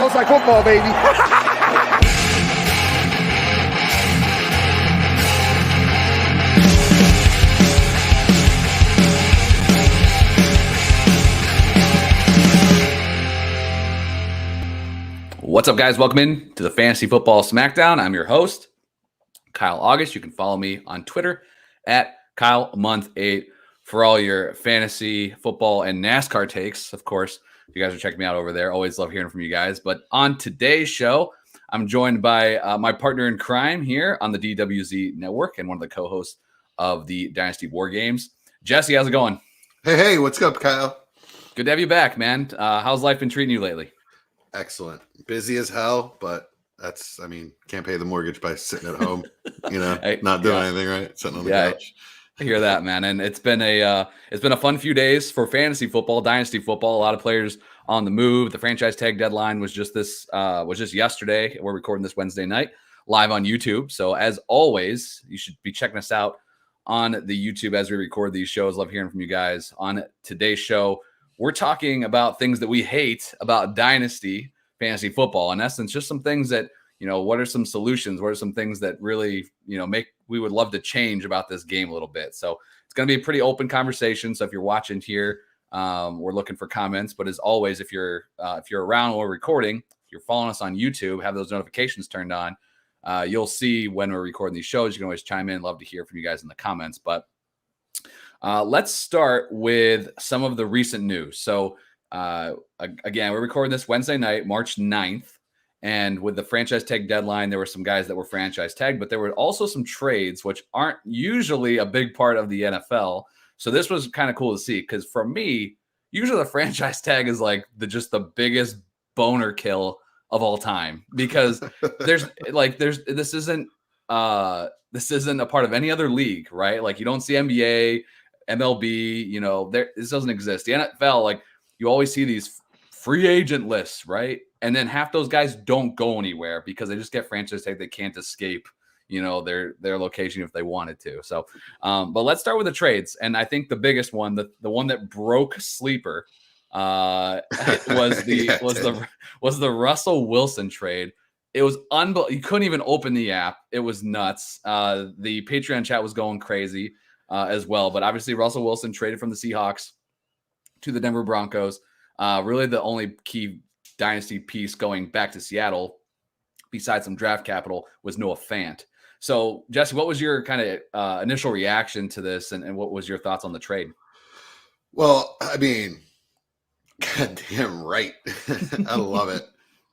smells like football, baby. What's up, guys? Welcome in to the Fantasy Football Smackdown. I'm your host, Kyle August. You can follow me on Twitter at KyleMonth8 for all your fantasy football and NASCAR takes. Of course, you guys are checking me out over there. Always love hearing from you guys. But on today's show, I'm joined by my partner in crime here on the DWZ Network and one of the co-hosts of the Dynasty War Games. Jesse, how's it going? Hey, what's up, Kyle? Good to have you back, man. How's life been treating you lately? Excellent. Busy as hell, but can't pay the mortgage by sitting at home, not doing anything, right? Sitting on the couch. I hear that, man. And it's been a fun few days for fantasy football, dynasty football. A lot of players on the move. The franchise tag deadline was just yesterday. We're recording this Wednesday night live on YouTube. So as always, you should be checking us out on the YouTube as we record these shows. Love hearing from you guys. On today's show, we're talking about things that we hate about dynasty fantasy football. In essence, just some things that, what are some solutions? What are some things that really, we would love to change about this game a little bit. So it's going to be a pretty open conversation. So if you're watching here, we're looking for comments. But as always, if you're around while we're recording, if you're following us on YouTube, have those notifications turned on. You'll see when we're recording these shows. You can always chime in. Love to hear from you guys in the comments. But let's start with some of the recent news. So again, we're recording this Wednesday night, March 9th. And with the franchise tag deadline, there were some guys that were franchise tagged, but there were also some trades, which aren't usually a big part of the NFL. So this was kind of cool to see, because for me, usually the franchise tag is like just the biggest boner kill of all time, because this isn't a part of any other league, right? Like you don't see NBA, MLB, this doesn't exist. The NFL, like you always see these free agent lists, right? And then half those guys don't go anywhere because they just get franchise tag. They can't escape, their location if they wanted to. So, but let's start with the trades. And I think the biggest one, the one that broke Sleeper, was the Russell Wilson trade. It was unbelievable. You couldn't even open the app. It was nuts. The Patreon chat was going crazy as well. But obviously, Russell Wilson traded from the Seahawks to the Denver Broncos. Really the only key dynasty piece going back to Seattle, besides some draft capital, was Noah Fant. So, Jesse, what was your kind of initial reaction to this, and what was your thoughts on the trade? Well, goddamn right. I love it.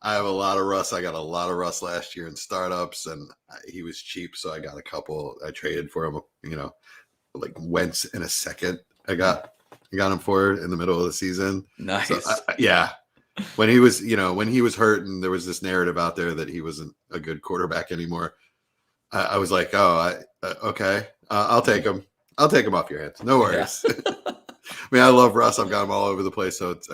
I have a lot of Russ. I got a lot of Russ last year in startups, and he was cheap, so I got a couple. I traded for him, like Wentz in a second. I got him for in the middle of the season. Nice. So, yeah. When he was hurt, and there was this narrative out there that he wasn't a good quarterback anymore, I was like, okay, I'll take him. I'll take him off your hands. No worries. Yeah. I love Russ. I've got him all over the place. So it's,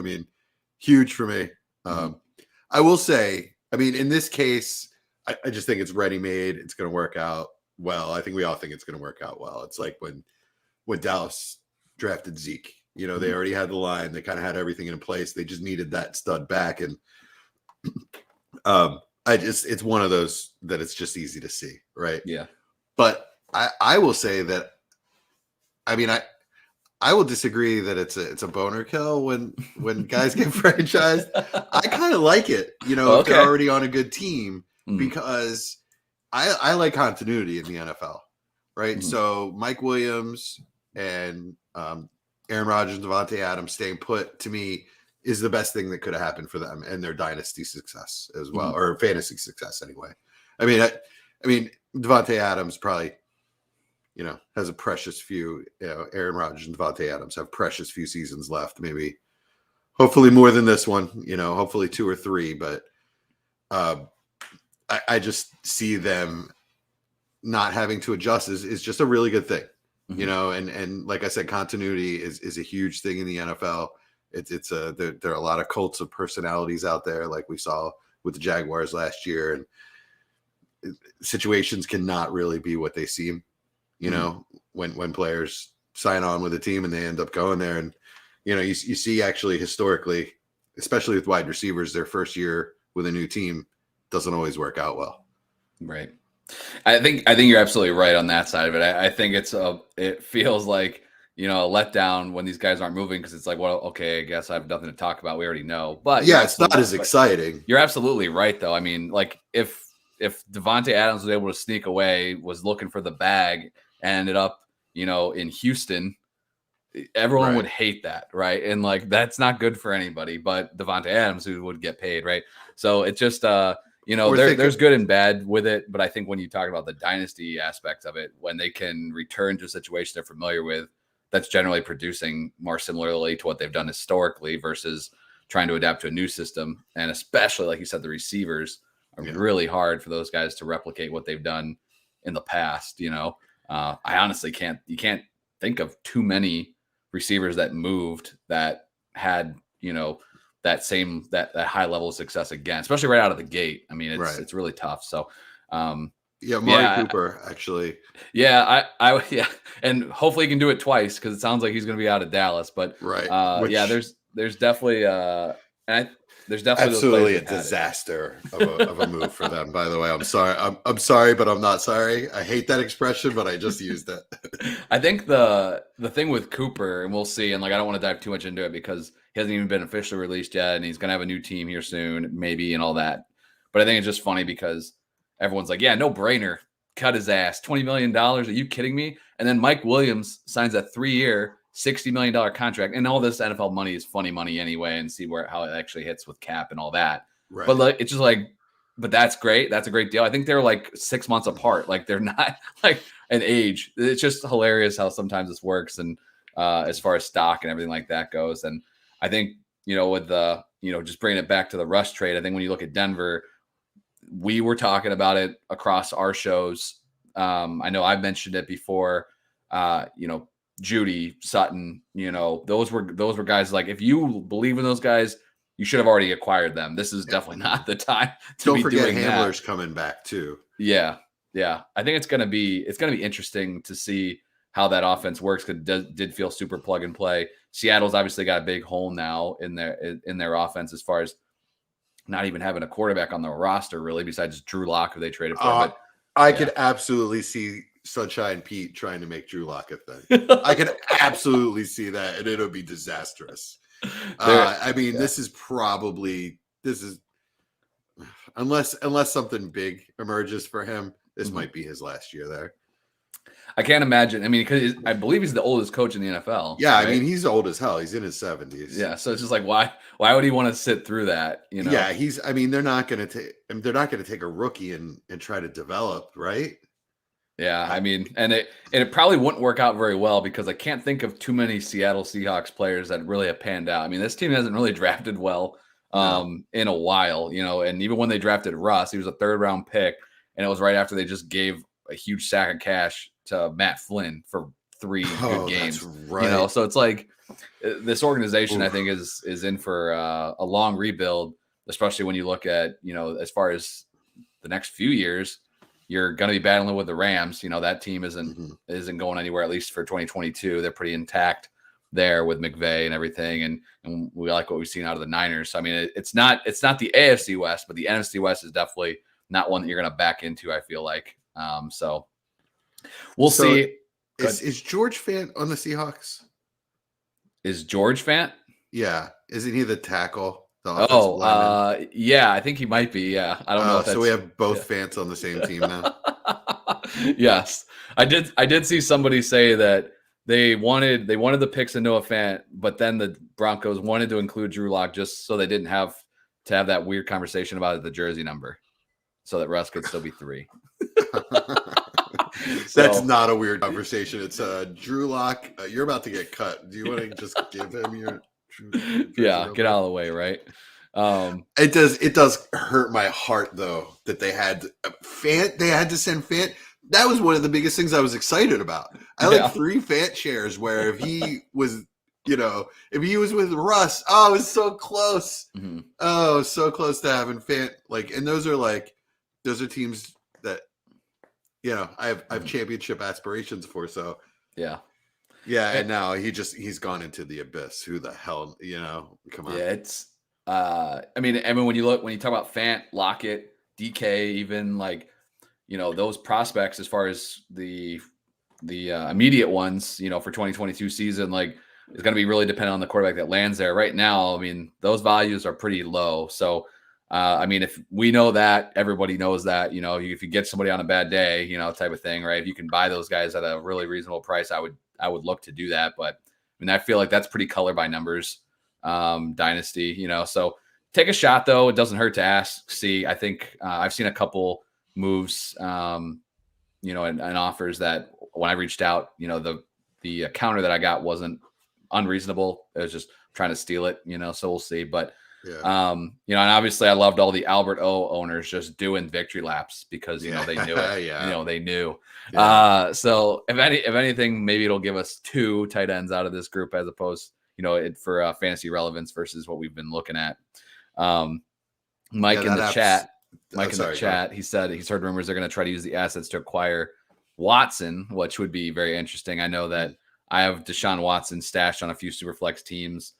huge for me. I will say, in this case, I just think it's ready-made. It's going to work out well. I think we all think it's going to work out well. It's like when Dallas drafted Zeke. They already had the line. They kind of had everything in place. They just needed that stud back. And it's one of those that it's just easy to see, right? Yeah. But I will say that, I will disagree that it's a boner kill when guys get franchised. I kind of like it, if they're already on a good team, because I like continuity in the NFL, right? Mm-hmm. So Mike Williams and Aaron Rodgers and Davante Adams staying put, to me, is the best thing that could have happened for them and their dynasty success as well, or fantasy success anyway. Davante Adams probably, has a precious few. Aaron Rodgers and Davante Adams have precious few seasons left. Maybe, hopefully more than this one. Hopefully 2 or 3. But I just see them not having to adjust is just a really good thing. Mm-hmm. And like I said, continuity is a huge thing in the NFL. There are a lot of cults of personalities out there, like we saw with the Jaguars last year, and situations cannot really be what they seem. When players sign on with a team and they end up going there, and you see actually historically, especially with wide receivers, their first year with a new team doesn't always work out well. Right. I think you're absolutely right on that side of it. I think it feels like, a letdown when these guys aren't moving, because it's like, well, okay, I guess I have nothing to talk about. We already know. But yeah, it's not as exciting. You're absolutely right, though. I mean, like if Devontae Adams was able to sneak away, was looking for the bag, and ended up, in Houston, everyone would hate that, right? And like that's not good for anybody, but Devontae Adams, who would get paid, right? So it just there's good and bad with it, but I think when you talk about the dynasty aspect of it, when they can return to a situation they're familiar with, that's generally producing more similarly to what they've done historically versus trying to adapt to a new system. And especially, like you said, the receivers are really hard for those guys to replicate what they've done in the past. I honestly you can't think of too many receivers that moved that had, that high level of success again, especially right out of the gate. I mean, it's really tough. So, Amari Cooper, actually. Yeah, I and hopefully he can do it twice, because it sounds like he's going to be out of Dallas. But there's definitely there's definitely absolutely a disaster of a move for them. By the way, I'm sorry. I'm sorry, but I'm not sorry. I hate that expression, but I just used it. I think the thing with Cooper, and we'll see, and like I don't want to dive too much into it because he hasn't even been officially released yet, and he's going to have a new team here soon, maybe, and all that. But I think it's just funny because everyone's like, yeah, no brainer. Cut his ass. $20 million. Are you kidding me? And then Mike Williams signs a 3-year, $60 million contract. And all this NFL money is funny money anyway, and see how it actually hits with cap and all that. Right. But like, it's just like, but that's great. That's a great deal. I think they're like 6 months apart. Like they're not like an age. It's just hilarious how sometimes this works. And as far as stock and everything like that goes. And I think, with the, just bringing it back to the Russ trade, I think when you look at Denver, we were talking about it across our shows. I know I've mentioned it before. Judy, Sutton, those were guys like, if you believe in those guys, you should have already acquired them. This is definitely not the time to Don't be forget doing Hamler's that. coming back too. Yeah. I think it's gonna be interesting to see how that offense works, because it did feel super plug and play. Seattle's obviously got a big hole now in their offense, as far as not even having a quarterback on the roster, really, besides Drew Lock, who they traded for. But I could absolutely see Sunshine Pete trying to make Drew Lock a thing. I could absolutely see that, and it'll be disastrous. This is unless something big emerges for him, this might be his last year there. I can't imagine. I mean, because I believe he's the oldest coach in the NFL. Yeah, right? I mean, he's old as hell. He's in his 70s. Yeah, so it's just like, why would he want to sit through that? Yeah, they're not going to take a rookie and try to develop, right? Yeah, I mean, and it probably wouldn't work out very well, because I can't think of too many Seattle Seahawks players that really have panned out. I mean, this team hasn't really drafted well in a while, and even when they drafted Russ, he was a 3rd-round pick, and it was right after they just gave a huge sack of cash to Matt Flynn for 3 good games. Right. So it's like this organization, I think, is in for a long rebuild, especially when you look at, as far as the next few years, you're going to be battling with the Rams. That team isn't going anywhere, at least for 2022. They're pretty intact there with McVay and everything. And we like what we've seen out of the Niners. So, I mean, it's not the AFC West, but the NFC West is definitely not one that you're going to back into, I feel like. So we'll see. Is George Fant on the Seahawks? Is George Fant? Yeah. Isn't he the tackle? Yeah, I think he might be. Yeah. I don't know. So we have both Fants on the same team now. Yes. I did see somebody say that they wanted the picks of Noah Fant, but then the Broncos wanted to include Drew Lock just so they didn't have to have that weird conversation about the jersey number, so that Russ could still be 3. That's not a weird conversation. It's Drew Lock. You're about to get cut. Do you want to just give him your yeah, get out of the way, right? It does hurt my heart though that they had Fant. They had to send Fant. That was one of the biggest things I was excited about. I like 3 Fant shares where if he was, if he was with Russ, it was so close. Mm-hmm. Oh, so close to having Fant. And those are teams that, I have championship aspirations for. So yeah. And now he's gone into the abyss. Who the hell, come on. Yeah, I mean, when you talk about Fant, Lockett, DK, even like, those prospects as far as the immediate ones, for 2022 season, like is going to be really dependent on the quarterback that lands there. Right now, I mean, those values are pretty low. So, I mean, if we know that, everybody knows that, if you get somebody on a bad day, type of thing, right? If you can buy those guys at a really reasonable price, I would look to do that. But I mean, I feel like that's pretty color by numbers, dynasty, so take a shot though. It doesn't hurt to see. I think I've seen a couple moves, and offers that when I reached out, the counter that I got wasn't unreasonable. It was just trying to steal it, so we'll see. But Yeah. and obviously I loved all the Albert O owners just doing victory laps because they knew it. Yeah. They knew. Yeah. So if anything, maybe it'll give us 2 tight ends out of this group as opposed, for fantasy relevance versus what we've been looking at. Mike in the chat, he said he's heard rumors they're going to try to use the assets to acquire Watson, which would be very interesting. I know that I have Deshaun Watson stashed on a few Superflex teams,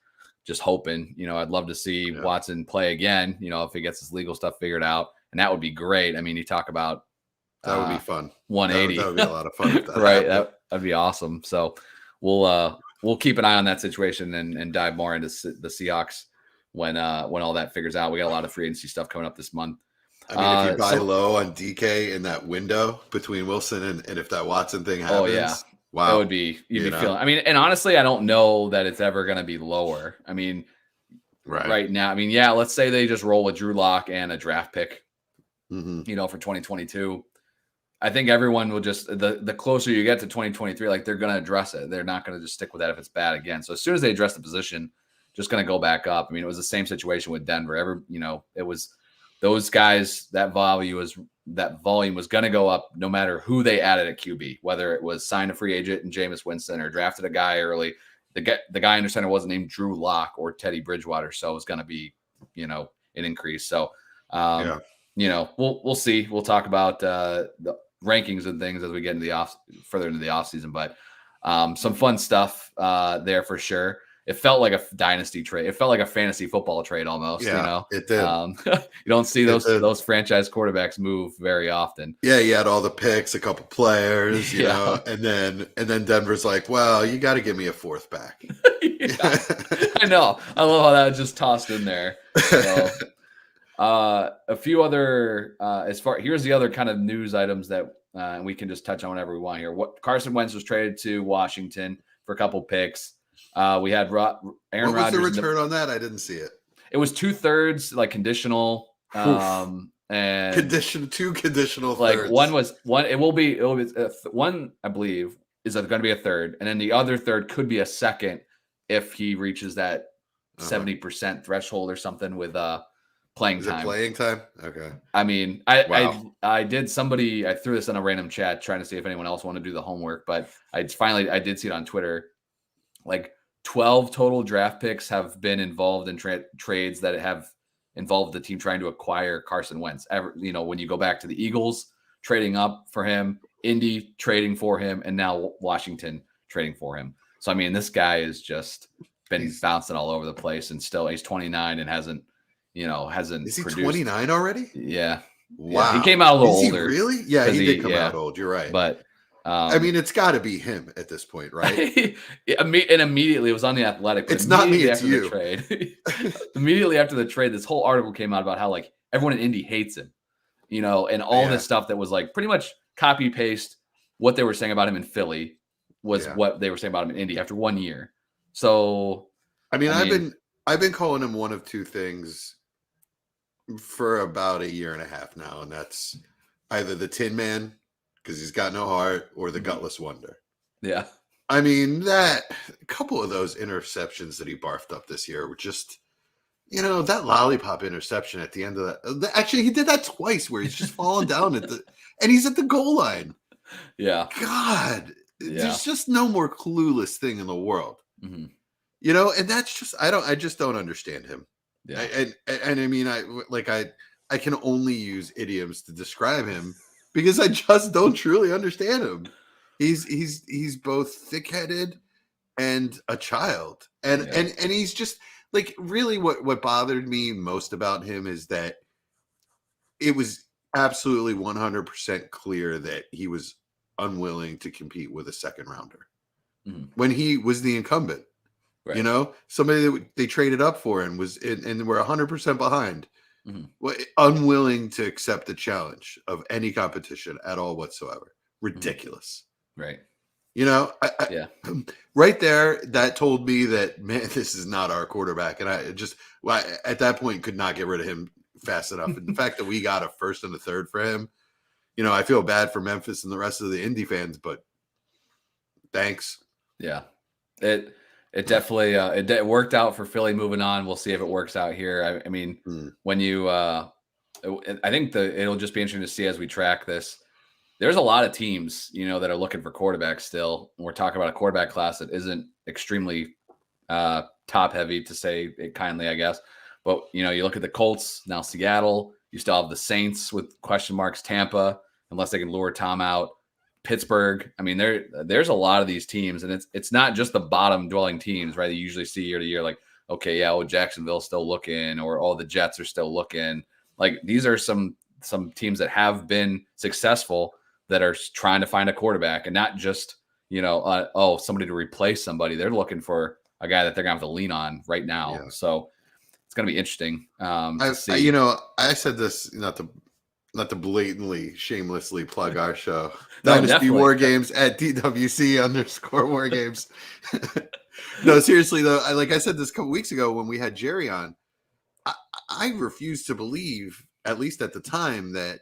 just hoping, I'd love to see Watson play again, if he gets his legal stuff figured out, and that would be great. I mean, you talk about that would be fun. 180. That would be a lot of fun. Right. That'd be awesome. So we'll keep an eye on that situation and dive more into the Seahawks when all that figures out. We got a lot of free agency stuff coming up this month. I mean, if you buy low on DK in that window between Wilson and if that Watson thing happens, oh yeah, wow, that would be you'd be feeling. I mean, and honestly, I don't know that it's ever going to be lower. I mean, right now, I mean, yeah, let's say they just roll with Drew Lock and a draft pick, for 2022. I think everyone will just the closer you get to 2023, like they're going to address it. They're not going to just stick with that if it's bad again. So as soon as they address the position, just going to go back up. I mean, it was the same situation with Denver. It was those guys, that volume was going to go up no matter who they added at QB, whether it was signed a free agent in Jameis Winston or drafted a guy early. The guy under center wasn't named Drew Lock or Teddy Bridgewater, so it was going to be, an increase. So, we'll see. We'll talk about the rankings and things as we get into further into the offseason, but some fun stuff there for sure. It felt like a dynasty trade. It felt like a fantasy football trade almost. Yeah, it did. You don't see those franchise quarterbacks move very often. Yeah, you had all the picks, a couple players, you know, and then Denver's like, well, you got to give me a fourth back. I know. I love how that was just tossed in there. So, a few other here's the other kind of news items that we can just touch on whenever we want here. What Carson Wentz was traded to Washington for a couple picks. We had Aaron Rodgers. What was the return on that? I didn't see it. It was 2/3 like conditional, and two conditional. Like thirds. one I believe is going to be a third, and then the other third could be a second if he reaches that 70% threshold or something with playing time. Is it playing time? Okay. I mean, I threw this in a random chat trying to see if anyone else wanted to do the homework, but I did see it on Twitter. Like 12 total draft picks have been involved in trades that have involved the team trying to acquire Carson Wentz. When you go back to the Eagles trading up for him, Indy trading for him, and now Washington trading for him. So, I mean, this guy has just been bouncing all over the place, and still he's 29 and hasn't Is he produced. 29 already? Yeah. Wow. Yeah. He came out a little older. Really? Yeah, he did come out old. You're right. But I mean, it's got to be him at this point, right? And immediately it was on The Athletic. It's not me, it's you. The trade, immediately after the trade, this whole article came out about how like everyone in Indy hates him, and all this stuff that was like pretty much copy paste what they were saying about him in Philly was what they were saying about him in Indy after 1 year. So, I mean, I've been calling him one of two things for about a year and a half now, and that's either the Tin Man, because he's got no heart, or the Gutless Wonder. Yeah. I mean, a couple of those interceptions that he barfed up this year were just, that lollipop interception at the end of that. Actually, he did that twice where he's just falling down and he's at the goal line. Yeah. God, there's just no more clueless thing in the world. Mm-hmm. And that's just, I just don't understand him. Yeah. And I mean, I can only use idioms to describe him, because I just don't truly understand him. He's both thick-headed and a child, and he's just like really what bothered me most about him is that it was absolutely 100% clear that he was unwilling to compete with a second rounder when he was the incumbent. Right. You know, somebody that they traded up for and we're 100% behind, unwilling to accept the challenge of any competition at all whatsoever. Ridiculous. Right. You know, Yeah. Right there, that told me that, man, this is not our quarterback. And I just, at that point, could not get rid of him fast enough. And the fact that we got a first and a third for him, you know, I feel bad for Memphis and the rest of the Indy fans, but thanks. Yeah. It definitely it worked out for Philly moving on. We'll see if it works out here. I mean, when you I think it'll just be interesting to see as we track this. There's a lot of teams, you know, that are looking for quarterbacks still. We're talking about a quarterback class that isn't extremely top heavy, to say it kindly, I guess. But, you know, you look at the Colts, now Seattle, you still have the Saints with question marks, Tampa, unless they can lure Tom out, Pittsburgh. I mean, there's a lot of these teams, and it's not just the bottom dwelling teams, right? You usually see year to year, like, okay, yeah, Jacksonville's still looking, or all the Jets are still looking. Like, these are some teams that have been successful that are trying to find a quarterback, and not just, you know, somebody to replace somebody. They're looking for a guy that they're gonna have to lean on right now. Yeah. So it's gonna be interesting to see. You know, I said this not to blatantly, shamelessly plug our show, Dynasty War Games at DWC_War Games. No, seriously though, like I said this a couple weeks ago when we had Jerry on, I refuse to believe, at least at the time, that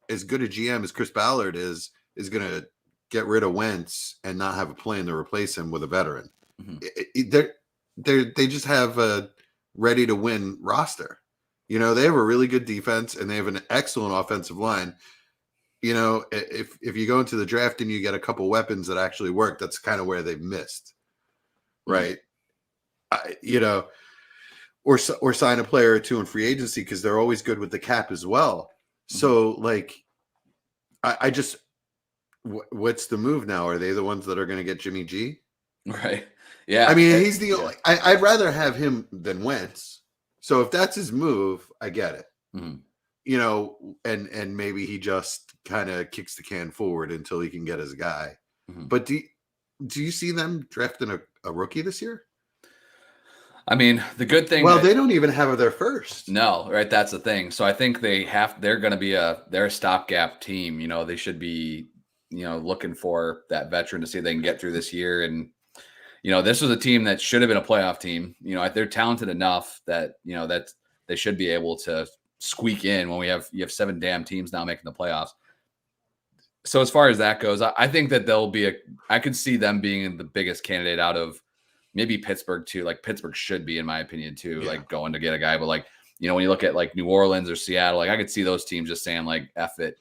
as good a GM as Chris Ballard is going to get rid of Wentz and not have a plan to replace him with a veteran. They just have a ready to win roster. You know, they have a really good defense and they have an excellent offensive line. You know, if you go into the draft and you get a couple weapons that actually work, that's kind of where they've missed, right? You know, or sign a player or two in free agency because they're always good with the cap as well. So, like, I just, what's the move now? Are they the ones that are going to get Jimmy G? Right. Yeah. I mean, he's the only. I'd rather have him than Wentz. So if that's his move, I get it. You know, and maybe he just kind of kicks the can forward until he can get his guy. But do you see them drafting a rookie this year? I mean, the good thing. Well, they don't even have their first. No, right. That's the thing. So I think they're going to be they're a stopgap team. You know, they should be, you know, looking for that veteran to see if they can get through this year. And, you know, this was a team that should have been a playoff team. You know, they're talented enough that, you know, that they should be able to squeak in when you have 7 damn teams now making the playoffs. So as far as that goes, I think that I could see them being the biggest candidate out of maybe Pittsburgh too. Like, Pittsburgh should be, in my opinion, too, like going to get a guy. But, like, you know, when you look at like New Orleans or Seattle, like, I could see those teams just saying, like, F it.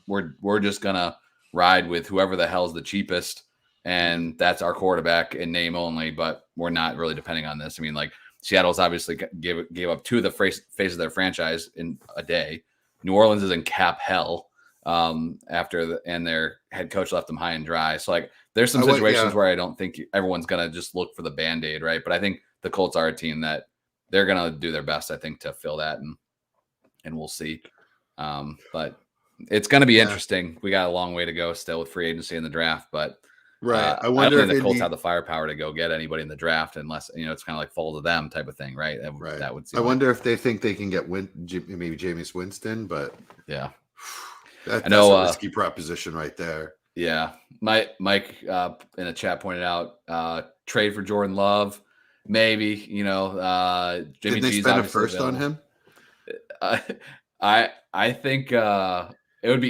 We're just gonna ride with whoever the hell's the cheapest, and that's our quarterback in name only, but we're not really depending on this. I mean, like, Seattle's obviously gave up 2 of the face of their franchise in a day. New Orleans is in cap hell and their head coach left them high and dry. So, like, there's some situations where I don't think everyone's going to just look for the Band-Aid, right? But I think the Colts are a team that they're going to do their best, I think, to fill that, and we'll see. But it's going to be interesting. We got a long way to go still with free agency in the draft, but I wonder if the Colts have the firepower to go get anybody in the draft, unless, you know, it's kind of like fall to them type of thing, right? That would seem. I wonder if they think they can get maybe Jameis Winston, but yeah, that's a risky proposition right there. Yeah, Mike in the chat pointed out trade for Jordan Love, maybe. You know, Jimmy Did they spend a first on him? I think it would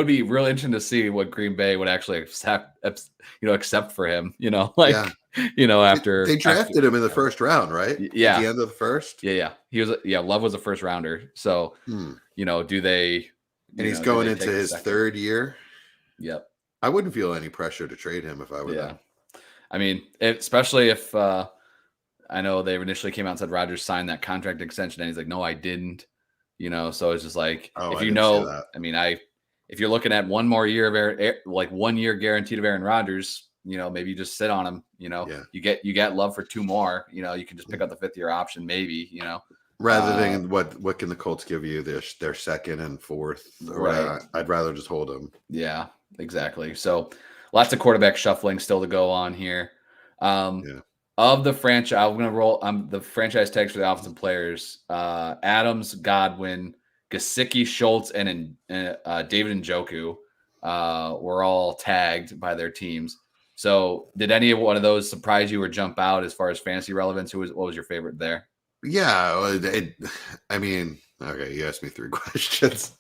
be really interesting to see what Green Bay would actually accept for him. You know, like, you know, after they drafted him in the first round, right? Yeah, at the end of the first. Yeah. Love was a first rounder. So you know, do they? And he's going into his third year. Yep. I wouldn't feel any pressure to trade him if I were them. I mean, especially if I know they initially came out and said Rodgers signed that contract extension, and he's like, no, I didn't. You know, so it's just like, if you know, I mean, if you're looking at one more year of 1 year guaranteed of Aaron Rodgers, you know, maybe you just sit on him, Yeah. you get Love for 2 more. You can just pick up the 5th year option, maybe. Rather than what can the Colts give you? Their second and fourth, Right. I'd rather just hold them. Yeah, exactly. So lots of quarterback shuffling still to go on here. Yeah. Of the franchise, I'm going to roll the franchise tags for the offensive players. Adams, Godwin, Gesicki, Schultz, and David Njoku were all tagged by their teams. So did any one of those surprise you or jump out as far as fantasy relevance? What was your favorite there? Yeah. I mean, okay, you asked me 3 questions.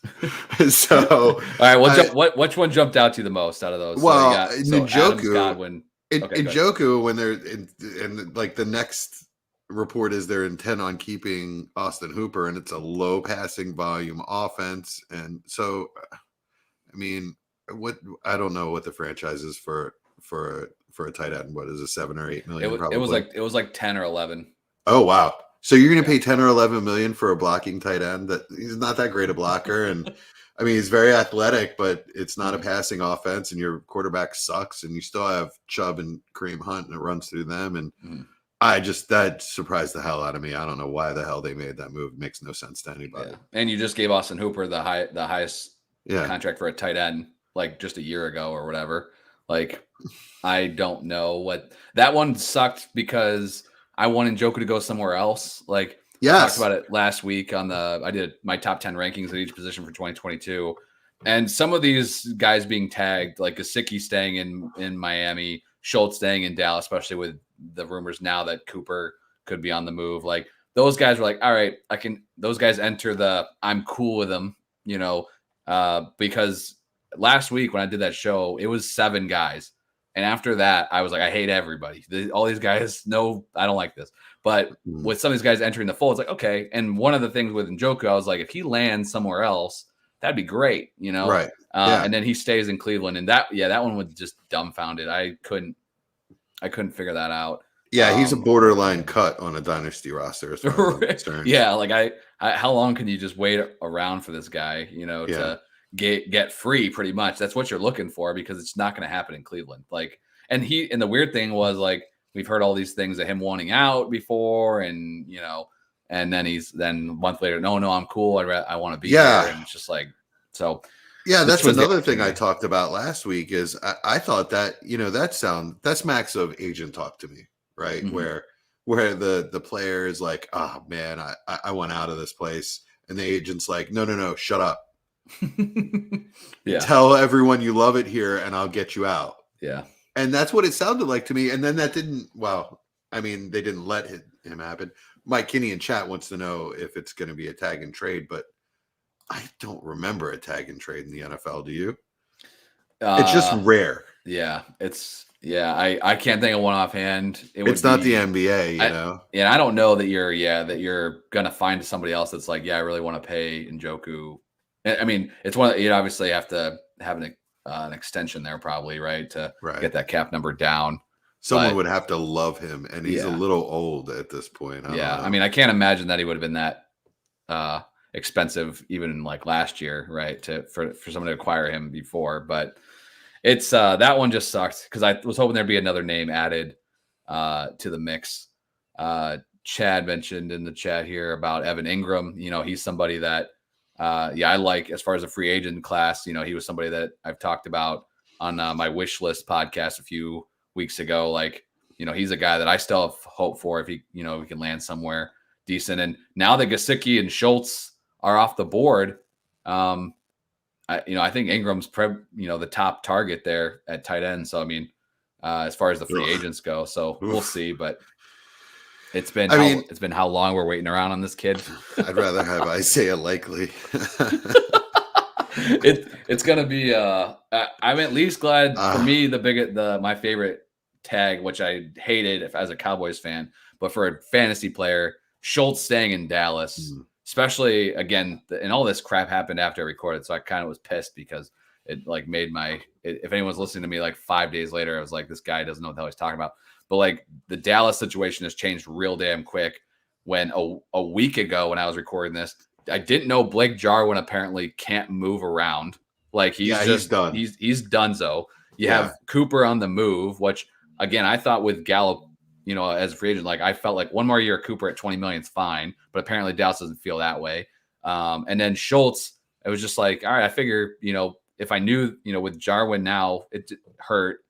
So, all right, which one jumped out to you the most out of those? Well, Njoku, Adams, Godwin. Njoku, when they're in like the next report is they're intent on keeping Austin Hooper, and it's a low passing volume offense. And so, I mean, I don't know what the franchise is for a tight end. What is it, 7 or 8 million? It was like 10 or 11. Oh wow! So you're going to pay 10 or 11 million for a blocking tight end? That he's not that great a blocker, and I mean he's very athletic, but it's not a passing offense, and your quarterback sucks, and you still have Chubb and Kareem Hunt, and it runs through them, and that surprised the hell out of me. I don't know why the hell they made that move. It makes no sense to anybody. Yeah. And you just gave Austin Hooper the highest contract for a tight end like just a year ago or whatever. Like, I don't know what that one sucked because I wanted Njoku to go somewhere else. Like, I talked about it last week I did my top 10 rankings at each position for 2022. And some of these guys being tagged, like Gesicki staying in Miami, Schultz staying in Dallas, especially with the rumors now that Cooper could be on the move. Like, those guys were like, all right, those guys enter the I'm cool with them, because last week when I did that show, it was 7 guys. And after that, I was like, I hate everybody. All these guys, no, I don't like this. But with some of these guys entering the fold, it's like, okay. And one of the things with Njoku, I was like, if he lands somewhere else, that'd be great, Right. And then he stays in Cleveland. And that one was just dumbfounded. I couldn't figure that out. Yeah, he's a borderline cut on a dynasty roster as far as I'm concerned. Yeah, like I how long can you just wait around for this guy, to get free pretty much? That's what you're looking for because it's not going to happen in Cleveland. Like, and the weird thing was, like, we've heard all these things of him wanting out before, and and then a month later, no, I'm cool. I want to be here. And it's just like, so. Yeah, that's another thing I talked about last week is I thought that, that's max of agent talk to me, right? Mm-hmm. Where the player is like, oh man, I want out of this place. And the agent's like, no, shut up. Yeah. Tell everyone you love it here and I'll get you out. Yeah. And that's what it sounded like to me. And then that didn't, they didn't let him happen. Mike Kinney in chat wants to know if it's going to be a tag and trade, but I don't remember a tag and trade in the NFL. Do you? It's just rare. Yeah. I can't think of one offhand. It's not the NBA, know? Yeah. I don't know that you're going to find somebody else that's like, I really want to pay Njoku. I mean, it's one that you obviously have to have an extension there probably, right? To get that cap number down. Someone would have to love him, and he's a little old at this point. I mean, I can't imagine that he would have been that expensive even like last year, right? For someone to acquire him before, but it's that one just sucked because I was hoping there'd be another name added to the mix. Chad mentioned in the chat here about Evan Ingram. He's somebody that I like as far as a free agent class. He was somebody that I've talked about on my wish list podcast a few weeks ago. Like, he's a guy that I still have hope for if he can land somewhere decent. And now that Gesicki and Schultz are off the board, I think Ingram's the top target there at tight end. So I mean, as far as the free agents go, so we'll see. But it's been how long we're waiting around on this kid. I'd rather have Isaiah Likely. It's gonna be. I'm at least glad for me. My favorite tag, which I hated as a Cowboys fan, but for a fantasy player, Schultz staying in Dallas. Especially again, and all this crap happened after I recorded, so I kind of was pissed because it like made if anyone's listening to me like 5 days later, I was like, this guy doesn't know what the hell he's talking about. But like the Dallas situation has changed real damn quick. When a week ago when I was recording this, I didn't know Blake Jarwin apparently can't move around. Like he's done. He's donezo. You have Cooper on the move, which again, I thought with Gallup, as a free agent, like I felt like one more year of Cooper at 20 million is fine, but apparently Dallas doesn't feel that way. And then Schultz, it was just like, all right, I figure, if I knew, with Jarwin now it hurt,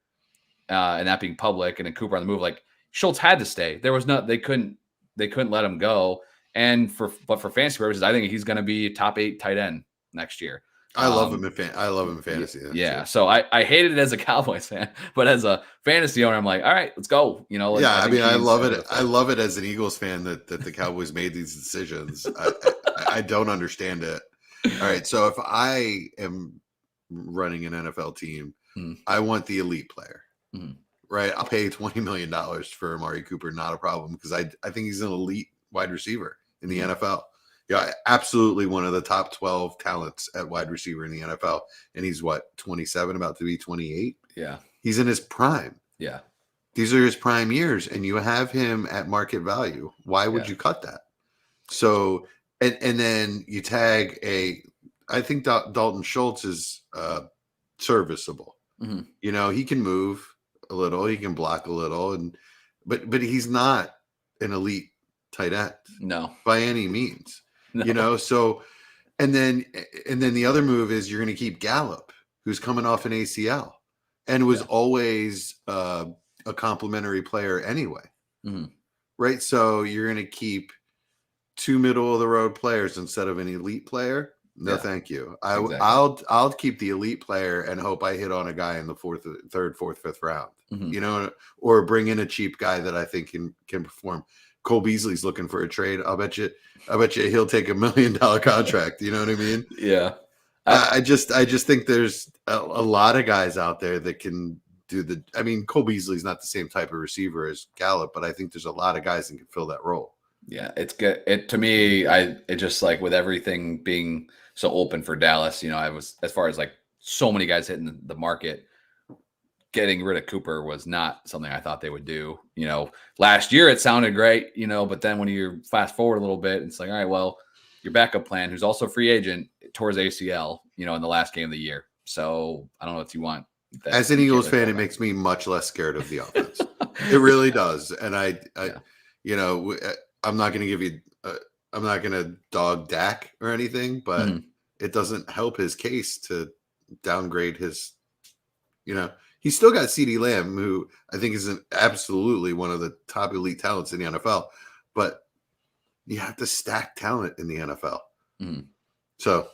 and that being public, and then Cooper on the move, like Schultz had to stay. There was they couldn't let him go. And for fantasy purposes, I think he's going to be a top 8 tight end next year. I love him in fantasy. Yeah. So I hated it as a Cowboys fan, but as a fantasy owner, I'm like, all right, let's go. I love it. I love it as an Eagles fan that the Cowboys made these decisions. I don't understand it. All right. So if I am running an NFL team, I want the elite player, right? I'll pay $20 million for Amari Cooper. Not a problem. Because I think he's an elite wide receiver in the NFL. Yeah, absolutely one of the top 12 talents at wide receiver in the NFL. And he's 27, about to be 28? Yeah. He's in his prime. Yeah. These are his prime years, and you have him at market value. Why would you cut that? So, and then you tag I think Dalton Schultz is serviceable. He can move a little, he can block a little, but he's not an elite tight end. No. By any means. No. So, and then the other move is you're going to keep Gallup, who's coming off an ACL and was always a complimentary player anyway. Right. So you're going to keep 2 middle of the road players instead of an elite player. No, thank you. I'll keep the elite player and hope I hit on a guy in the third, fourth, fifth round, or bring in a cheap guy that I think can perform. Cole Beasley's looking for a trade. I bet you he'll take $1 million contract. You know what I mean? Yeah. I just think there's a lot of guys out there that can do Cole Beasley's not the same type of receiver as Gallup, but I think there's a lot of guys that can fill that role. Yeah, it's good. To me, it just like with everything being so open for Dallas, I was, as far as like so many guys hitting the market, getting rid of Cooper was not something I thought they would do. Last year it sounded great, but then when you fast forward a little bit, it's like, all right, well, your backup plan, who's also a free agent, tore his ACL, in the last game of the year. So I don't know if you want that. As an Eagles fan, it makes me much less scared of the offense. It really does. And I'm not going to give you, I'm not going to dog Dak or anything, but it doesn't help his case to downgrade his, he's still got CeeDee Lamb, who I think is absolutely one of the top elite talents in the NFL, but you have to stack talent in the NFL. So,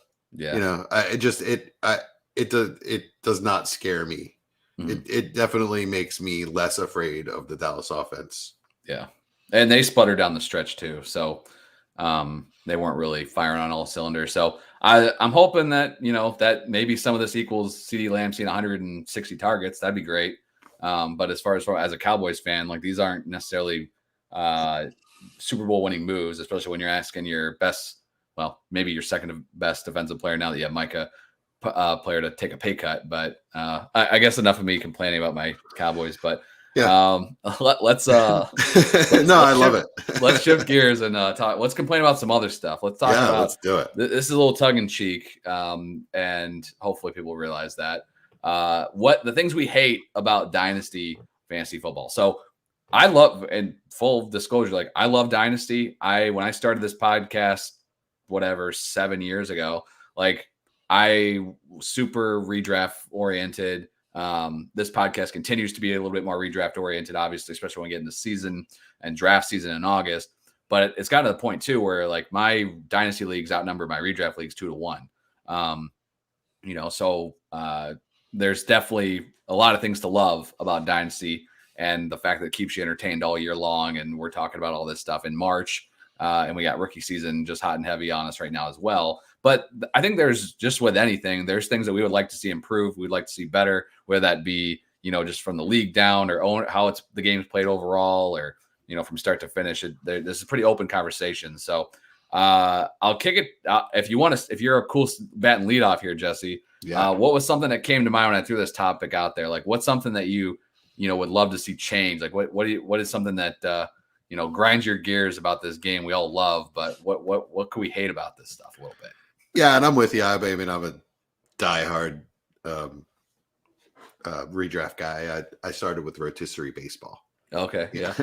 it does not scare me. It definitely makes me less afraid of the Dallas offense. Yeah. And they sputtered down the stretch too. So they weren't really firing on all cylinders. So I'm hoping that, that maybe some of this equals CeeDee Lamb seeing 160 targets. That'd be great. But as far as a Cowboys fan, like these aren't necessarily Super Bowl winning moves, especially when you're asking your best, maybe your second best defensive player now that you have Micah player to take a pay cut. But I guess enough of me complaining about my Cowboys, but let's I love it. Let's shift gears and talk. Let's complain about some other stuff. Let's talk about. Let's do it. This is a little tongue in cheek, and hopefully people realize that what the things we hate about Dynasty fantasy football. So I love, and full disclosure, like I love Dynasty. When I started this podcast, 7 years ago, like I super redraft oriented. This podcast continues to be a little bit more redraft oriented, obviously, especially when we get into season and draft season in August. But it's gotten to the point too where like my dynasty leagues outnumber my redraft leagues 2-1. So there's definitely a lot of things to love about dynasty, and the fact that it keeps you entertained all year long. And we're talking about all this stuff in March, and we got rookie season just hot and heavy on us right now as well. But I think there's just with anything, there's things that we would like to see improve. We'd like to see better, whether that be, just from the league down or how the game's played overall, or, from start to finish. This is a pretty open conversation. So I'll kick it. If you're a cool bat and lead off here, Jesse, what was something that came to mind when I threw this topic out there? Like what's something that you would love to see change? Like what is something that, grinds your gears about this game we all love, but what could we hate about this stuff a little bit? Yeah, and I'm with you. I'm a diehard redraft guy. I started with rotisserie baseball. Okay, yeah.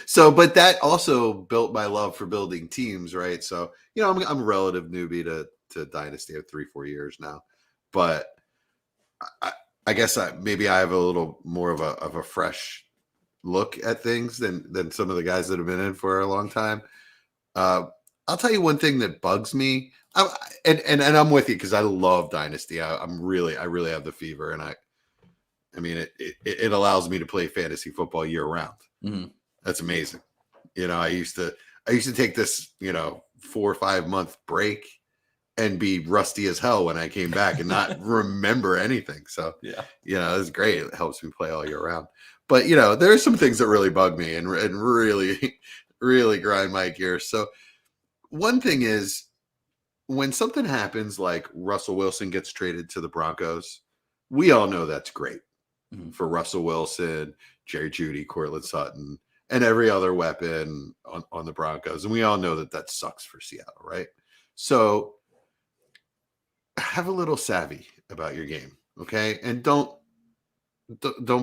So, but that also built my love for building teams, right? So, I'm a relative newbie to Dynasty of 3-4 years now, but I guess maybe I have a little more of a fresh look at things than some of the guys that have been in for a long time. I'll tell you one thing that bugs me, and I'm with you because I love Dynasty. I really have the fever, and I mean, it allows me to play fantasy football year round. Mm-hmm. That's amazing. I used to take this, 4 or 5 month break and be rusty as hell when I came back and not remember anything. So, yeah, it's great. It helps me play all year round. But, there are some things that really bug me and really, really grind my gears. So one thing is when something happens, like Russell Wilson gets traded to the Broncos, we all know that's great. Mm-hmm. For Russell Wilson, Jerry Jeudy, Courtland Sutton, and every other weapon on the Broncos. And we all know that sucks for Seattle, right? So have a little savvy about your game, okay? And don't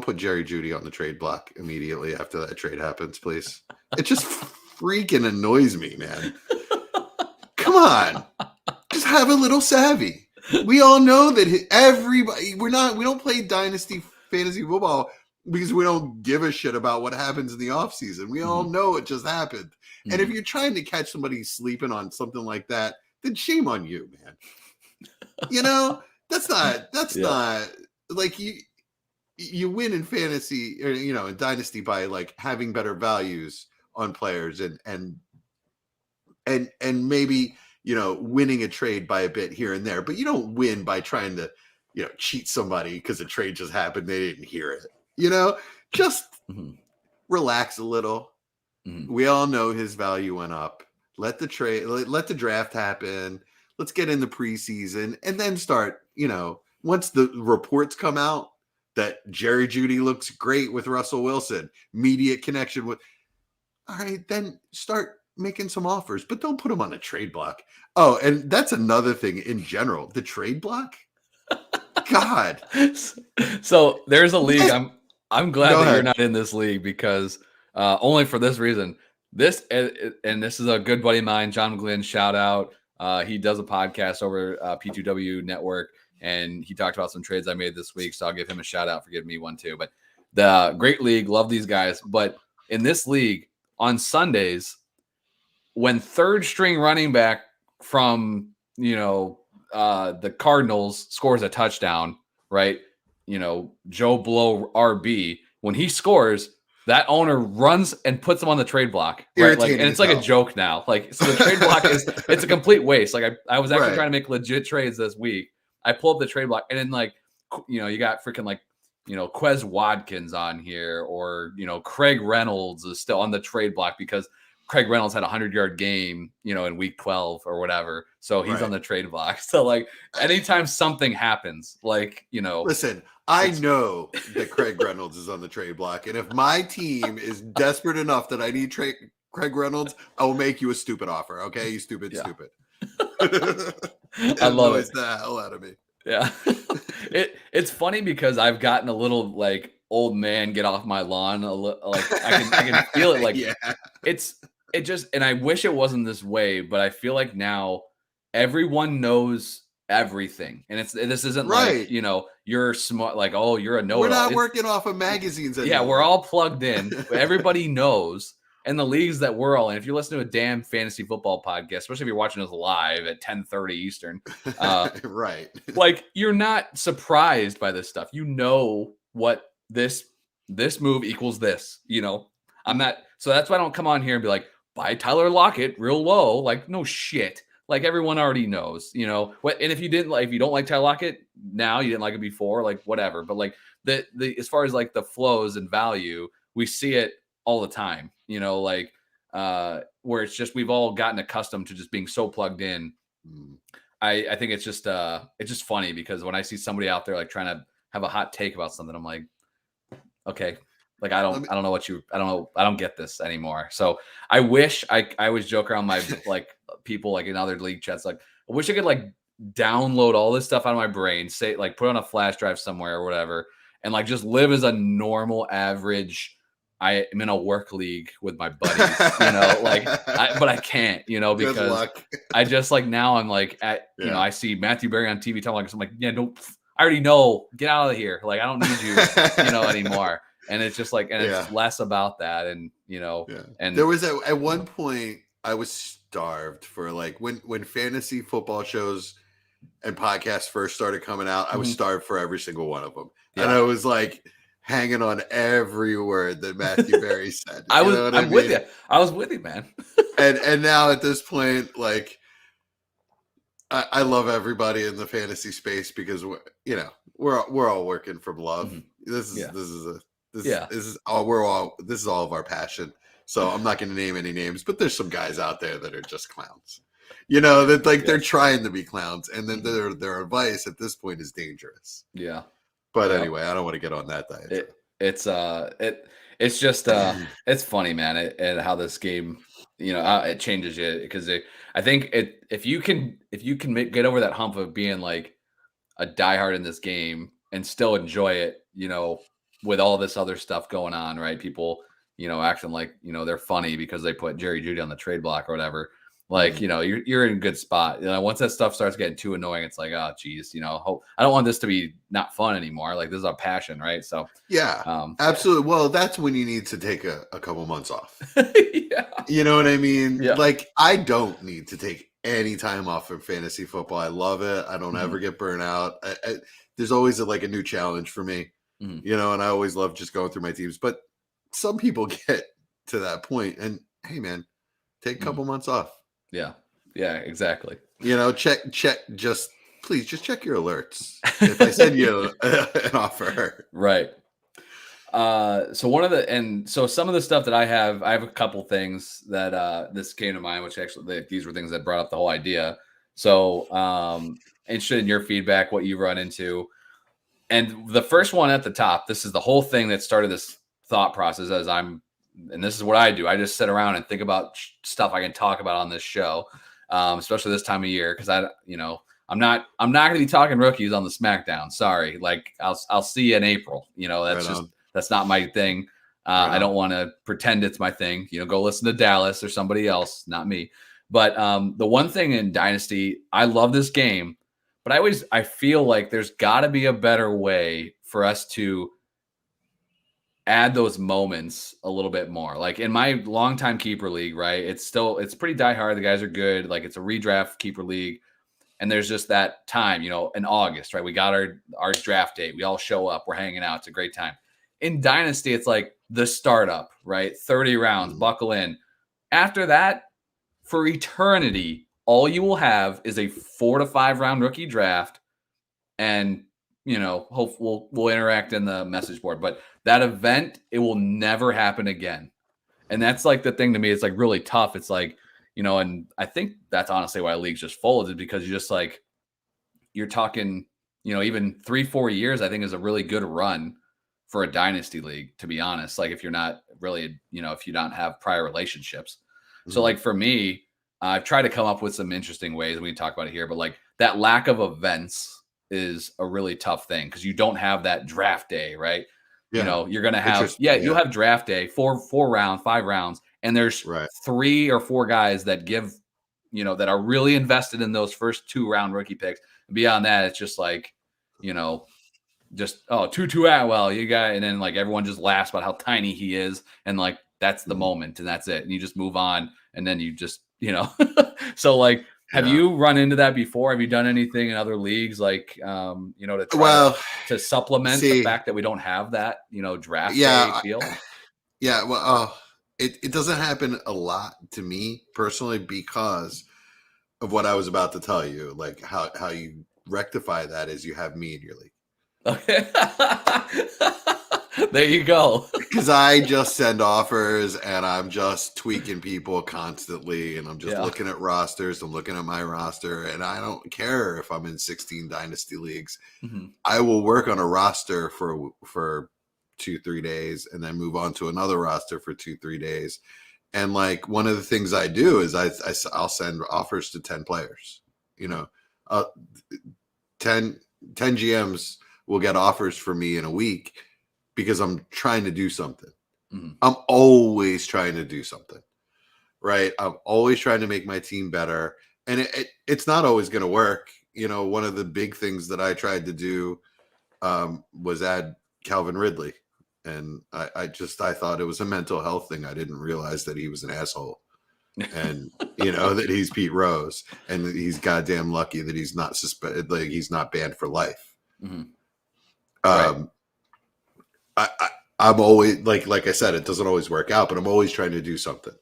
put Jerry Jeudy on the trade block immediately after that trade happens, please. It just freaking annoys me, man. Come on. Just have a little savvy. We all know that everybody, we don't play Dynasty fantasy football because we don't give a shit about what happens in the offseason. We all know it just happened. Mm-hmm. And if you're trying to catch somebody sleeping on something like that, then shame on you, man. That's not like you win in fantasy or, in Dynasty by like having better values on players and maybe, winning a trade by a bit here and there, but you don't win by trying to, cheat somebody because a trade just happened. They didn't hear it, just relax a little. Mm-hmm. We all know his value went up. Let the draft happen. Let's get in the preseason and then start, once the reports come out that Jerry Jeudy looks great with Russell Wilson, immediate connection with, all right, then start making some offers, but don't put them on a trade block. Oh, and that's another thing in general, the trade block. God. So there's a league. I'm glad that you're not in this league because only for this reason. This is a good buddy of mine, John Glenn. Shout out. He does a podcast over P2W Network, and he talked about some trades I made this week. So I'll give him a shout out for giving me one too. But the great league, love these guys. But in this league on Sundays, when third string running back from the Cardinals scores a touchdown, right? Joe Blow RB, when he scores, that owner runs and puts him on the trade block, right? Like, and it's like a joke now. Like, so the trade block it's a complete waste. Like I was actually trying to make legit trades this week. I pulled up the trade block, and then like, you got freaking like, Quez Watkins on here, or Craig Reynolds is still on the trade block because Craig Reynolds had a 100-yard game, in week 12 or whatever. So he's on the trade block. So like anytime something happens, like, listen, I know that Craig Reynolds is on the trade block. And if my team is desperate enough that I need Craig Reynolds, I will make you a stupid offer. Okay. You stupid. I love it. The hell out of me. Yeah. It's funny because I've gotten a little like old man get off my lawn. Like I can feel it. Like it just, and I wish it wasn't this way, but I feel like now everyone knows everything, and this isn't like you're smart, like, oh, you're a know-it-all. We're not working off of magazines anymore. Yeah, we're all plugged in. Everybody knows, and the leagues that we're all in. If you listen to a damn fantasy football podcast, especially if you're watching us live at 10:30 Eastern, right? Like, you're not surprised by this stuff. What this move equals this. I'm not. So that's why I don't come on here and be like, buy Tyler Lockett real low. Like, no shit. Like, everyone already knows, what. And if you don't like Tyler Lockett now, you didn't like it before, like, whatever. But like the as far as like the flows and value, we see it all the time, like where it's just, we've all gotten accustomed to just being so plugged in. I think it's just funny because when I see somebody out there like trying to have a hot take about something, I'm like, okay. Like, I don't get this anymore. So I wish I always joke around my like people like in other league chats. Like, I wish I could like download all this stuff out of my brain, say like put on a flash drive somewhere or whatever, and like just live as a normal average. I am in a work league with my buddies, but I can't, Good because luck. I just like now I'm like Yeah. I see Matthew Berry on TV talking, I'm like, yeah, don't, I already know, get out of here. Like, I don't need you, anymore. And it's just like, and it's less about that. And, and there was at one point I was starved for like when fantasy football shows and podcasts first started coming out, I was starved for every single one of them. Yeah. And I was like hanging on every word that Matthew Berry said. I'm with you. I was with you, man. and now at this point, like I love everybody in the fantasy space because we're all working from love. Mm-hmm. This is all of our passion. So I'm not going to name any names, but there's some guys out there that are just clowns. That like they're trying to be clowns, and then their advice at this point is dangerous. Yeah. But anyway, I don't want to get on that diet. It's just it's funny, man, and how this game, it changes you, because I think if you can get over that hump of being like a diehard in this game and still enjoy it, with all this other stuff going on, right? People, acting like, they're funny because they put Jerry Jeudy on the trade block or whatever. Like, you're in a good spot. Once that stuff starts getting too annoying, it's like, oh, geez, I don't want this to be not fun anymore. Like, this is our passion, right? So, yeah, absolutely. Well, that's when you need to take a couple months off. Yeah. You know what I mean? Yeah. Like, I don't need to take any time off from fantasy football. I love it. I don't ever get burnt out. There's always a new challenge for me, and I always love just going through my teams. But some people get to that point, and hey, man, take a couple months off. Yeah. Yeah, exactly. Please check your alerts if I send you an offer. Right. So some of the stuff that I have a couple things that this came to mind, which actually these were things that brought up the whole idea. So interested in your feedback, what you run into. And the first one at the top, this is the whole thing that started this thought process and this is what I do. I just sit around and think about stuff I can talk about on this show, especially this time of year, because I'm not going to be talking rookies on the Smackdown. Sorry, like I'll see you in April. That's not my thing. I don't want to pretend it's my thing. Go listen to Dallas or somebody else, not me. But the one thing in Dynasty, I love this game, but I feel like there's got to be a better way for us to add those moments a little bit more. Like in my longtime keeper league, right? It's pretty diehard. The guys are good. Like, it's a redraft keeper league. And there's just that time, in August, right? We got our draft date. We all show up. We're hanging out. It's a great time. In Dynasty, it's like the startup, right? 30 rounds, buckle in. After that, for eternity, all you will have is a 4 to 5 round rookie draft, and hope we'll interact in the message board. But that event, it will never happen again. And that's like the thing to me. It's like really tough. It's like, and I think that's honestly why leagues just folded, because you're just like, you're talking, even 3-4 years, I think is a really good run for a dynasty league, to be honest. Like, if you're not really, if you don't have prior relationships. So like for me, I've tried to come up with some interesting ways, and we can talk about it here, but like that lack of events is a really tough thing, because you don't have that draft day, right? Yeah. You're going to have, you'll have draft day, 4 rounds, 5 rounds. And there's 3 or 4 guys that give, that are really invested in those first 2 round rookie picks. And beyond that, it's just like, Tutu Atwell, you got, and then like everyone just laughs about how tiny he is. And like, that's the moment, and that's it. And you just move on, and then you just, so like, have you run into that before? Have you done anything in other leagues, like, to try to supplement the fact that we don't have that, draft day feel? Yeah. Well, it doesn't happen a lot to me personally, because of what I was about to tell you. Like how you rectify that is you have me in your league. Okay. There you go. Because I just send offers, and I'm just tweaking people constantly, and I'm just looking at rosters. I'm looking at my roster, and I don't care if I'm in 16 dynasty leagues. I will work on a roster for 2-3 days, and then move on to another roster for 2-3 days. And like, one of the things I do is I'll send offers to 10 players. 10 GMs will get offers for me in a week because I'm trying to do something. Mm-hmm. I'm always trying to do something, right? I'm always trying to make my team better. And it's not always going to work. One of the big things that I tried to do was add Calvin Ridley. And I thought it was a mental health thing. I didn't realize that he was an asshole. And that he's Pete Rose, and that he's goddamn lucky that he's not suspended, like he's not banned for life. Mm-hmm. Right. I'm always like I said, it doesn't always work out, but I'm always trying to do something.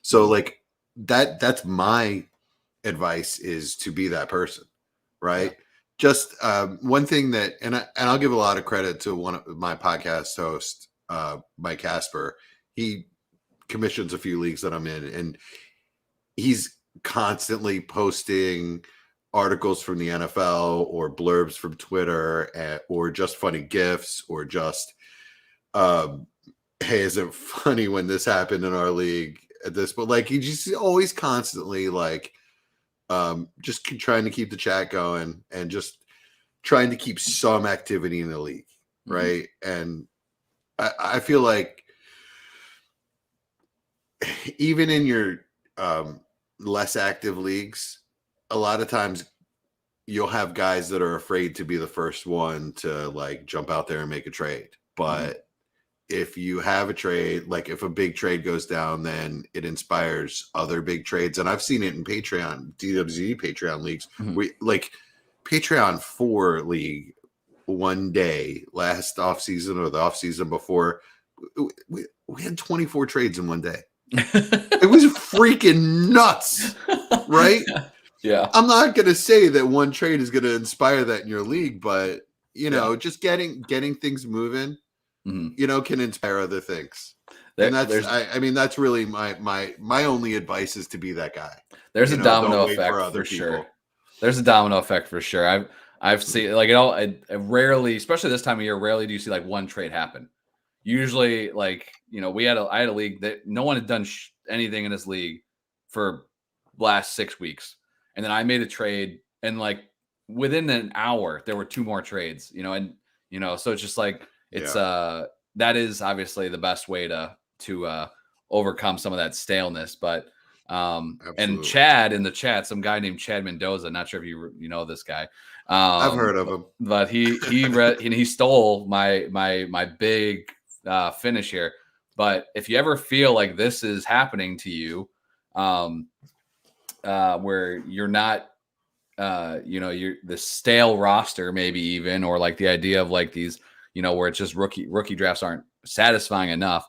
So like that's my advice, is to be that person, right? Yeah. Just one thing that, and I'll give a lot of credit to one of my podcast hosts, Mike Casper. He commissions a few leagues that I'm in, and he's constantly posting articles from the NFL or blurbs from Twitter, or just funny GIFs, or just, hey, is it funny when this happened in our league at this? But like, he just always constantly like, just trying to keep the chat going and just trying to keep some activity in the league. Mm-hmm. Right. And I feel like even in your, less active leagues, a lot of times you'll have guys that are afraid to be the first one to like jump out there and make a trade. But if you have a trade, like if a big trade goes down, then it inspires other big trades. And I've seen it in Patreon, DWZ Patreon leagues. Mm-hmm. We like Patreon 4 league one day last offseason or the offseason before, we had 24 trades in one day. It was freaking nuts, right? Yeah. I'm not going to say that one trade is going to inspire that in your league, but just getting things moving, mm-hmm. Can inspire other things. And that's really my only advice, is to be that guy. There's a domino effect for sure. There's a domino effect for sure. I've seen like I rarely, especially this time of year, rarely do you see like one trade happen. Usually, like, I had a league that no one had done anything in this league for last 6 weeks. And then I made a trade, and like within an hour, there were 2 more trades, so it's just like, it's, that is obviously the best way to overcome some of that staleness. But, and Chad in the chat, some guy named Chad Mendoza, not sure if you know this guy. I've heard of him, but he read, and he stole my big, finish here. But if you ever feel like this is happening to you, where you're not, you're the stale roster, maybe even, or like the idea of like these, where it's just rookie drafts aren't satisfying enough.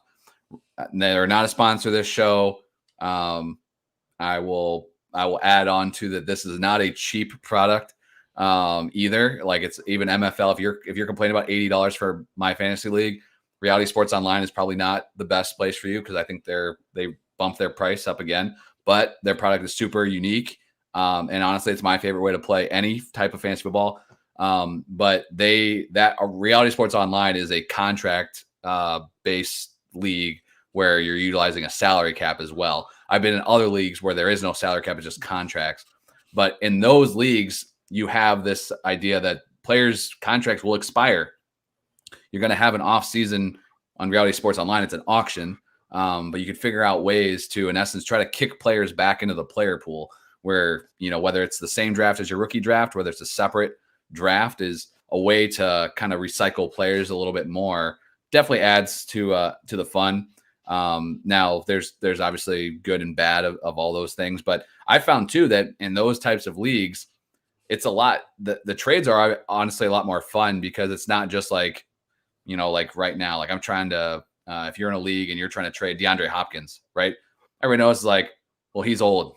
They're not a sponsor of this show. I will add on to that. This is not a cheap product, either. Like, it's even MFL. If you're complaining about $80 for my fantasy league, Reality Sports Online is probably not the best place for you, because I think they bumped their price up again, but their product is super unique. And honestly, it's my favorite way to play any type of fantasy football. But Reality Sports Online is a contract based league where you're utilizing a salary cap as well. I've been in other leagues where there is no salary cap, it's just contracts. But in those leagues, you have this idea that players' contracts will expire. You're going to have an off season on Reality Sports Online. It's an auction, but you can figure out ways to, in essence, try to kick players back into the player pool, where, whether it's the same draft as your rookie draft, whether it's a separate draft, is a way to kind of recycle players a little bit more. Definitely adds to the fun. Now there's obviously good and bad of all those things, but I found too that in those types of leagues, it's a lot, the trades are honestly a lot more fun, because it's not just like, like right now, like I'm trying to, if you're in a league and you're trying to trade DeAndre Hopkins, right? Everybody knows, like, well, he's old,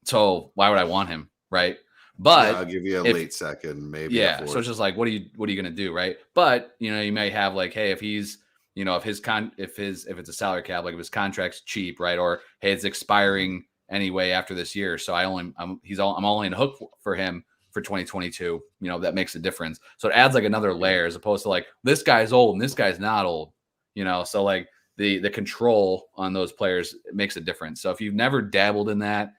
so why would I want him, right? But I'll give you a late second, maybe. Yeah, so it's just like, what are you gonna do, right? But you may have like, hey, if he's, if it's a salary cap, like if his contract's cheap, right? Or hey, it's expiring anyway after this year, so I'm only in hook for him for 2022. That makes a difference. So it adds like another layer, as opposed to like, this guy's old and this guy's not old. So like the control on those players makes a difference. So if you've never dabbled in that,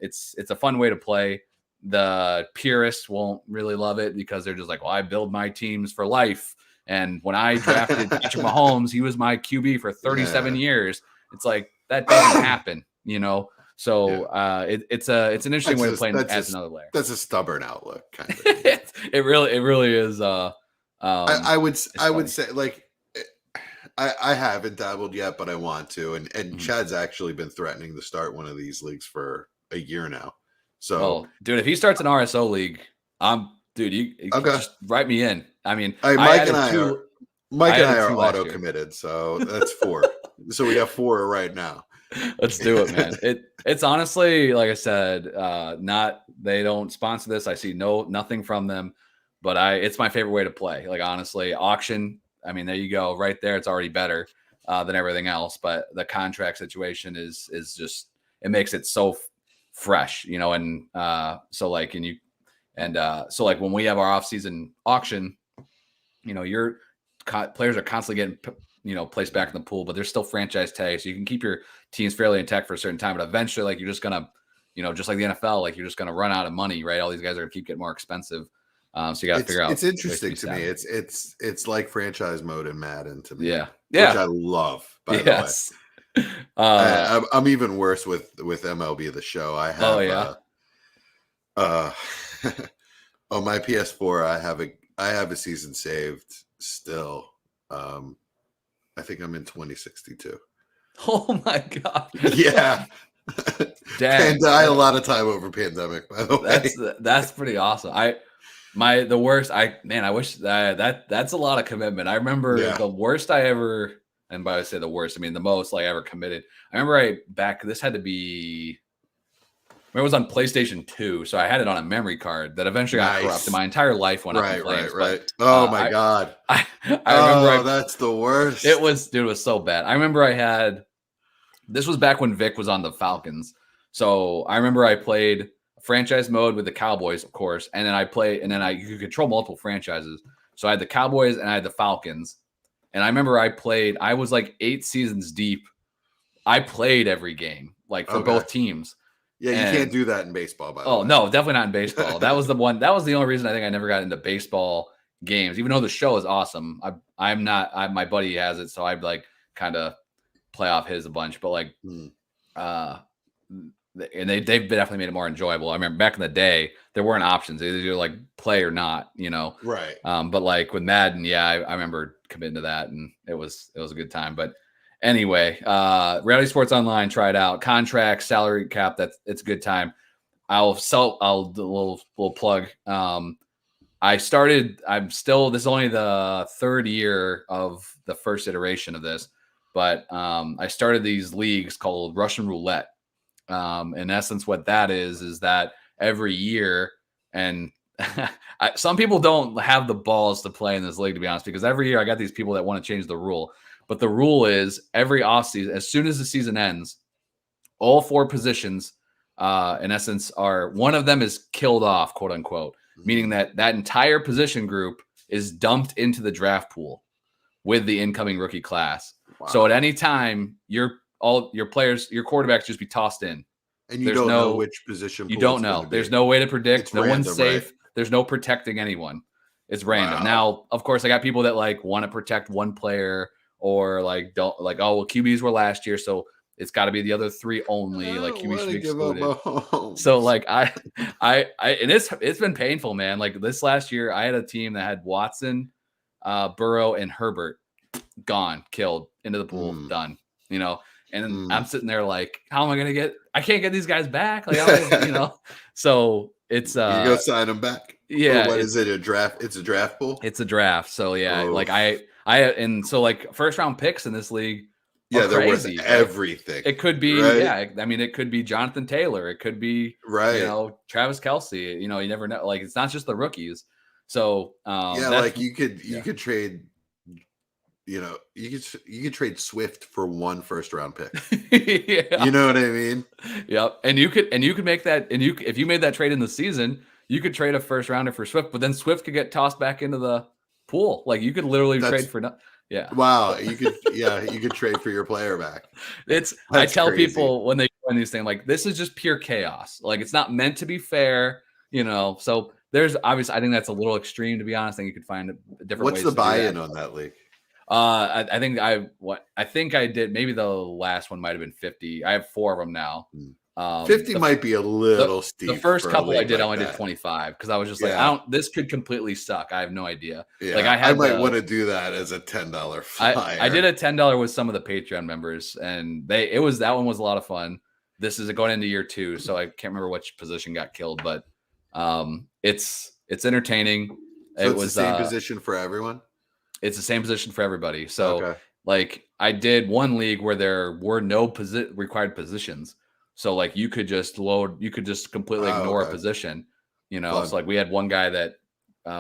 it's a fun way to play. the purists won't really love it because they're just like, well, I build my teams for life. And when I drafted Patrick Mahomes, he was my QB for 37 years. It's like, that doesn't happen, you know? So it's an interesting way to play as another layer. That's a stubborn outlook, kind of. It really is. I would say, like, I haven't dabbled yet, but I want to. And Chad's actually been threatening to start one of these leagues for a year now. So, dude, if he starts an RSO league, you just write me in. I mean, Mike and I are auto committed, so that's 4. So we have 4 right now. Let's do it, man. It's honestly, like I said, they don't sponsor this. I see nothing from them, but it's my favorite way to play. Like, honestly, auction. I mean, there you go, right there. It's already better than everything else. But the contract situation is just, it makes it so fresh, you know. And so like when we have our off-season auction, you know, your players are constantly getting, you know, placed back in the pool, but there's still franchise tags. So you can keep your teams fairly intact for a certain time, but eventually, like, you're just gonna, you know, just like the NFL, like, you're just gonna run out of money, right? All these guys are gonna keep getting more expensive. So you got to figure out. It's interesting to me. It's like franchise mode in Madden to me. Yeah. Which I love, by the way. I'm even worse with MLB The Show. I have on my PS4 I have a season saved still. I think I'm in 2062. Oh my god. Yeah. Dang. And I had a lot of time over pandemic, by the way. That's pretty awesome. I wish that's a lot of commitment. I remember the worst I ever, and by I say the worst, I mean the most, like, I ever committed. I remember this had to be, it was on PlayStation 2, so I had it on a memory card that eventually got corrupted. My entire life went up in flames. Right. Oh my god! I remember. That's the worst. It was so bad. I remember this was back when Vic was on the Falcons, so I remember I played franchise mode with the Cowboys, of course, and then you could control multiple franchises. So I had the Cowboys and I had the Falcons, and I remember I was like 8 seasons deep. I played every game, like, for both teams. Yeah, you can't do that in baseball, by the way. Oh, no, definitely not in baseball. That was the only reason I think I never got into baseball games, even though the show is awesome. My buddy has it, so I'd like kind of play off his a bunch, but like, and they've definitely made it more enjoyable. I remember back in the day, there weren't options. Either you like play or not, you know? Right. But like with Madden, I remember committing to that, and it was a good time. But anyway, Reality Sports Online, try it out. Contract, salary cap, it's a good time. I'll do a little plug. This is only the 3rd year of the first iteration of this, but I started these leagues called Russian Roulette. In essence, what that is that every year, and some people don't have the balls to play in this league, to be honest, because every year I got these people that want to change the rule. But the rule is every offseason, as soon as the season ends, all 4 positions, in essence, one of them is killed off, quote unquote, meaning that entire position group is dumped into the draft pool with the incoming rookie class. Wow. So at any time, all your players, your quarterbacks just be tossed in. And you don't know which position. You don't know. There's no way to predict. No one's safe. Right? There's no protecting anyone. It's random. Wow. Now, of course, I got people that like want to protect one player, or like don't like, oh, well, QBs were last year, so it's got to be the other 3 only. Like QBs should be excluded. So like and it's been painful, man. Like this last year, I had a team that had Watson, Burrow, and Herbert gone, killed into the pool, done. You know. And then I'm sitting there like, how am I going to I can't get these guys back. Like, you know, so it's, you go sign them back. Yeah. What is it? A draft? It's a draft pool. It's a draft. So yeah, like and so like first round picks in this league. Yeah. They're worth everything. It could be, right? I mean, it could be Jonathan Taylor. It could be, right. You know, Travis Kelce, you know, you never know. Like, it's not just the rookies. So, like you could trade, you know, you could trade Swift for 1 first round pick. Yeah. You know what I mean? Yep. And you could make that, and if you made that trade in the season, you could trade a first rounder for Swift, but then Swift could get tossed back into the pool. Like you could literally trade for yeah. Wow. You could trade for your player back. I tell people when they join these things, like, this is just pure chaos. Like, it's not meant to be fair. So there's obviously, I think that's a little extreme, to be honest. I think you could find different What's ways the to do buy-in that. on that league? I think I did. Maybe the last one might have been 50. I have 4 of them now. 50 might be a little The steep first for a couple I league did, I like only did that. 25 because I was just like, Yeah. this could completely suck. I have no idea. Yeah, Like I might want to do that as a $10 flyer. I did a $10 with some of the Patreon members, and that one was a lot of fun. This is going into year 2, so I can't remember which position got killed, but it's entertaining. So It it's was the same position for everyone? It's the same position for everybody. So Okay. like I did one league where there were no required positions. So like you could just completely ignore a position, Fun. So like we had one guy that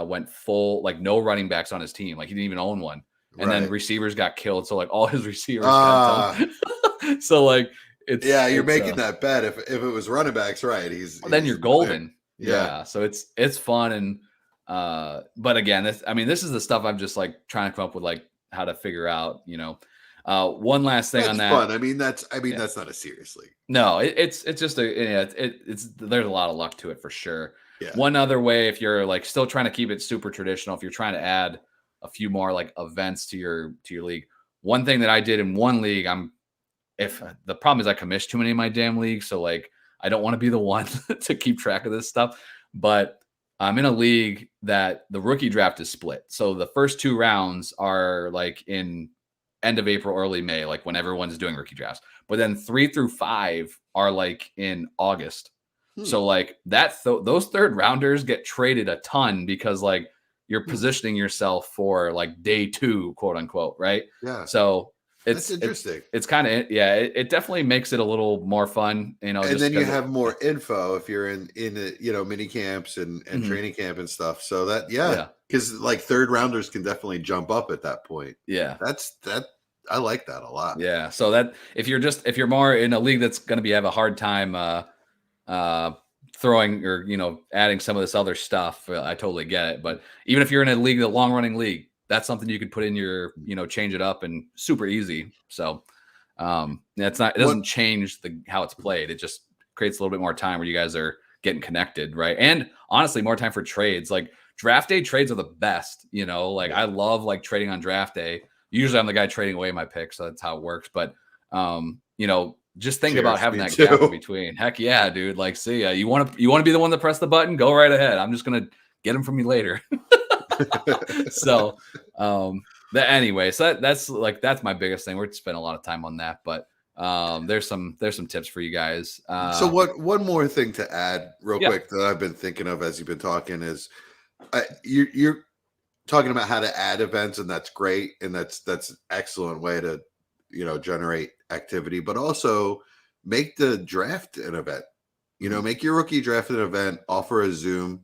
went full, like no running backs on his team. Like he didn't even own one. And then receivers got killed. So like all his receivers got done. So like you're making that bet. If it was running backs, right? Then you're golden. Yeah. So it's fun. And but again, this is the stuff I'm just like trying to come up with, like how to figure out, one last thing on that. Fun. That's not a serious league. No, it's just it's there's a lot of luck to it for sure. Yeah. One other way, if you're like still trying to keep it super traditional, if you're trying to add a few more like events to your league, one thing that I did in one league, if the problem is I commission too many in my damn league, so like I don't want to be the one to keep track of this stuff, but I'm in a league that the rookie draft is split. So the first 2 rounds are like in end of April, early May, like when everyone's doing rookie drafts. But then 3 through 5 are like in August. So like those third rounders get traded a ton because like you're positioning yourself for like day 2, quote unquote, right? Yeah. So that's interesting. It's kind of it definitely makes it a little more fun, And then you have more info if you're in mini camps and training camp and stuff. So that because like third rounders can definitely jump up at that point. Yeah, I like that a lot. Yeah, so that if you're more in a league that's going to have a hard time throwing or adding some of this other stuff, I totally get it. But even if you're in a league, the long running league, that's something you could put in your change it up and super easy. So it doesn't change how it's played. It just creates a little bit more time where you guys are getting connected, right? And honestly, more time for trades. Like draft day trades are the best. I love like trading on draft day. Usually I'm the guy trading away my picks, so that's how it works. But just think about having that gap in between. Heck yeah, dude. Like, see, you want to be the one to press the button? Go right ahead. I'm just gonna get them from you later. So, anyway, so that's my biggest thing. We're spending a lot of time on that, but there's some tips for you guys. So one more thing to add real quick that I've been thinking of as you've been talking is you're talking about how to add events, and that's great, and that's an excellent way to generate activity, but also make the draft an event. Make your rookie draft an event, offer a Zoom,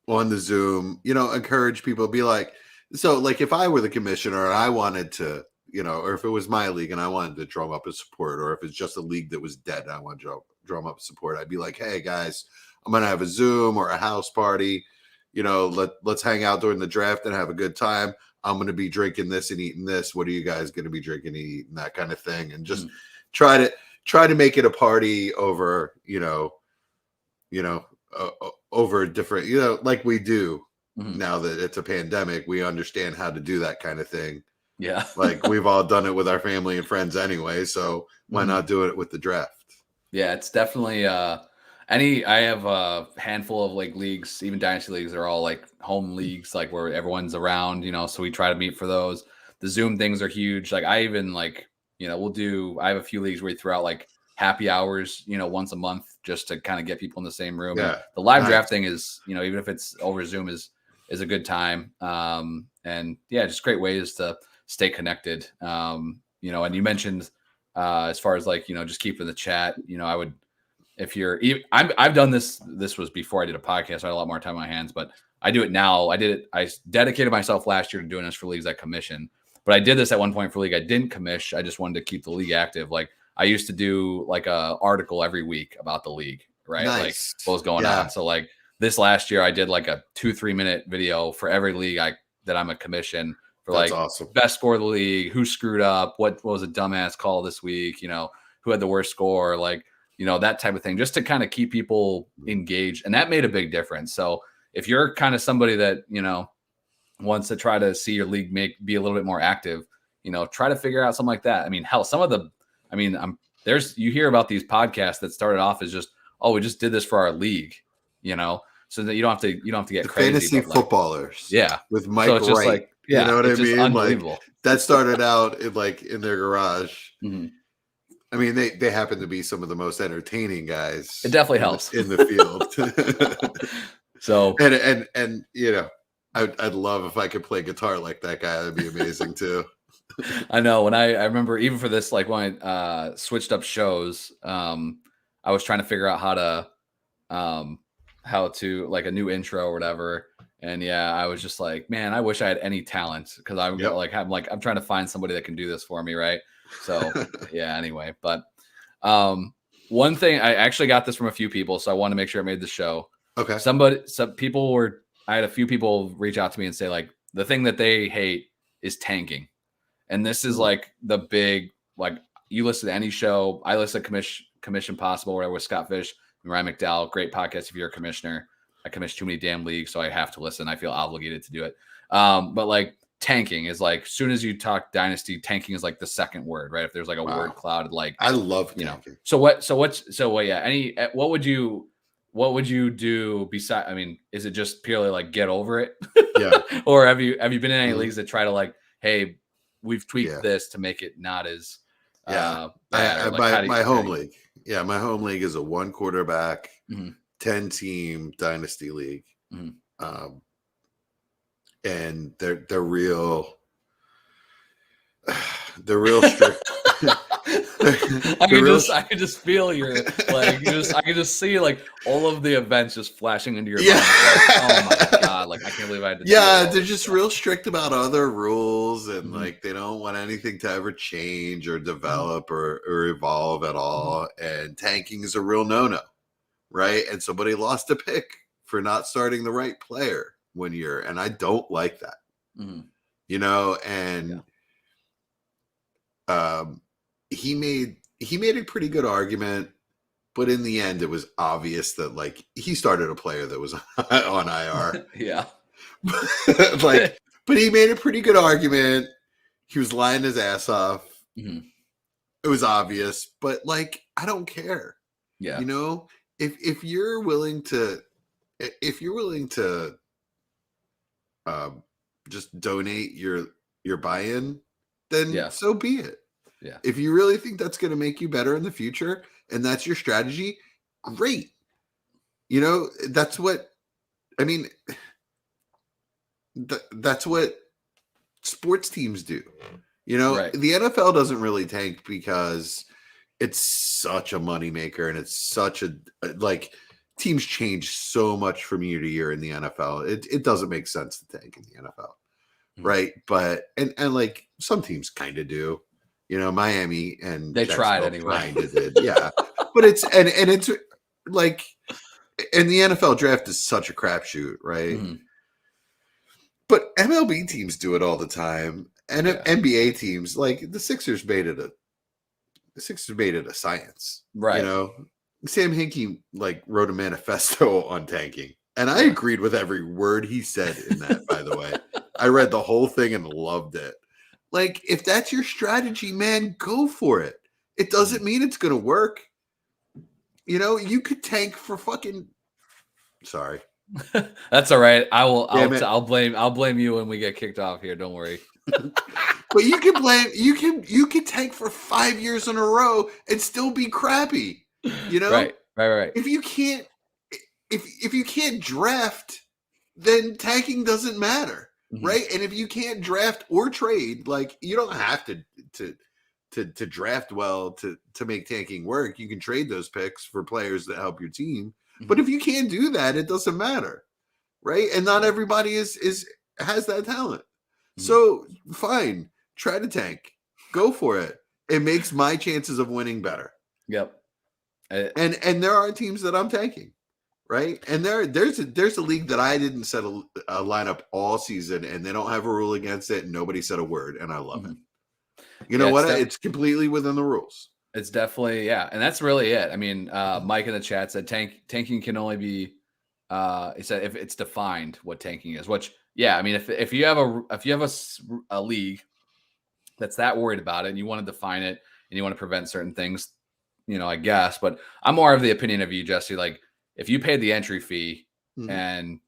on the Zoom, encourage people, be like, so like if I were the commissioner and I wanted to, or if it was my league and I wanted to drum up a support, or if it's just a league that was dead and I want to drum up support, I'd be like, hey guys, I'm going to have a Zoom or a house party, let's hang out during the draft and have a good time. I'm going to be drinking this and eating this. What are you guys going to be drinking and eating? That kind of thing. And just try to make it a party over, over different, like we do now that it's a pandemic, we understand how to do that kind of thing. Yeah. Like we've all done it with our family and friends anyway. So why not do it with the draft? Yeah, it's definitely, I have a handful of like leagues, even dynasty leagues are all like home leagues, like where everyone's around, so we try to meet for those. The Zoom things are huge. Like I even like, I have a few leagues where we throw out like happy hours, once a month just to kind of get people in the same room. Yeah. The live draft thing is, even if it's over Zoom is a good time. And yeah, just great ways to stay connected. And you mentioned as far as like, just keeping the chat, I would, I've done this was before I did a podcast, so I had a lot more time on my hands, but I do it now. I dedicated myself last year to doing this for leagues I commission, but I did this at one point for a league I didn't commission. I just wanted to keep the league active. Like I used to do like a article every week about the league, right? Nice. Like what was going on. So like this last year I did like a 2-3 minute video for every league that I'm a commission for. That's like awesome. Best score of the league, who screwed up, what was a dumbass call this week, who had the worst score, like that type of thing, just to kind of keep people engaged. And that made a big difference. So if you're kind of somebody that, wants to try to see your league be a little bit more active, try to figure out something like that. I mean, hell, you hear about these podcasts that started off as just, oh, we just did this for our league, so that you don't have to get the crazy. Fantasy footballers. Yeah. With Mike so it's just Wright. like, yeah, you know what I mean? Unbelievable. Like, that started out in their garage. Mm-hmm. I mean, they happen to be some of the most entertaining guys. It definitely helps in the field. So, and I'd love if I could play guitar like that guy. That'd be amazing too. I know when I remember even for this, like when I switched up shows, I was trying to figure out how to like a new intro or whatever. And yeah, I was just like, man, I wish I had any talent, because I'm I'm trying to find somebody that can do this for me, right? So yeah, anyway, but one thing, I actually got this from a few people, so I want to make sure I made the show. Okay. I had a few people reach out to me and say, like, the thing that they hate is tanking. And this is like the big, like, you listen to any show. I listen to Commission Possible, where with Scott Fish and Ryan McDowell. Great podcast if you're a commissioner. I commission too many damn leagues, so I have to listen. I feel obligated to do it. But like, tanking is like, as soon as you talk dynasty, tanking is like the second word, right? If there's like a word cloud, like, I love tanking. What would you do beside? I mean, is it just purely like get over it? Yeah. Or have you been in any leagues that try to like, hey, we've tweaked this to make it not as bad? My home league. Yeah, my home league is a 1 quarterback, 10 team dynasty league. And they're real strict. I can just feel your like I can just see like all of the events just flashing into your mind. Like, oh my god, like I can't believe I had to they're just real strict about other rules, and like they don't want anything to ever change or develop or evolve at all. And tanking is a real no-no, right? And somebody lost a pick for not starting the right player one year, and I don't like that. And he made a pretty good argument, but in the end it was obvious that like he started a player that was on IR. Yeah. But he made a pretty good argument. He was lying his ass off. It was obvious, but like, I don't care. Yeah. If you're willing to just donate your buy-in, then so be it. Yeah. If you really think that's going to make you better in the future and that's your strategy, great. That's what, I mean, that's what sports teams do. Right. The NFL doesn't really tank because it's such a moneymaker, and it's such a, like, teams change so much from year to year in the NFL. It doesn't make sense to tank in the NFL. Right. But, and like some teams kind of do. Miami and they tried anyway. Did, yeah. But it's like, and the NFL draft is such a crapshoot, right? But MLB teams do it all the time, and NBA teams, like the Sixers made it a science, right? Sam Hinkie like wrote a manifesto on tanking, and I agreed with every word he said in that. By the way, I read the whole thing and loved it. Like, if that's your strategy, man, go for it. It doesn't mean it's going to work. You could tank for fucking. Sorry. That's all right. I'll blame you when we get kicked off here. Don't worry. But you can tank for 5 years in a row and still be crappy. Right. If you can't draft, then tanking doesn't matter. Right. And if you can't draft or trade, like, you don't have to draft well to make tanking work. You can trade those picks for players that help your team. But if you can't do that, it doesn't matter. Right. And not everybody has that talent. So fine, try to tank, go for it. It makes my chances of winning better. Yep. And there are teams that I'm tanking. Right. And there's a league that I didn't set a lineup all season, and they don't have a rule against it. And nobody said a word. And I love it. You know what? It's completely within the rules. It's definitely, yeah. And that's really it. I mean, Mike in the chat said tanking can only be, he said if it's defined what tanking is, which, yeah, I mean, if you have a league that's that worried about it and you want to define it and you want to prevent certain things, I guess. But I'm more of the opinion of you, Jesse. Like, if you paid the entry fee Mhm. and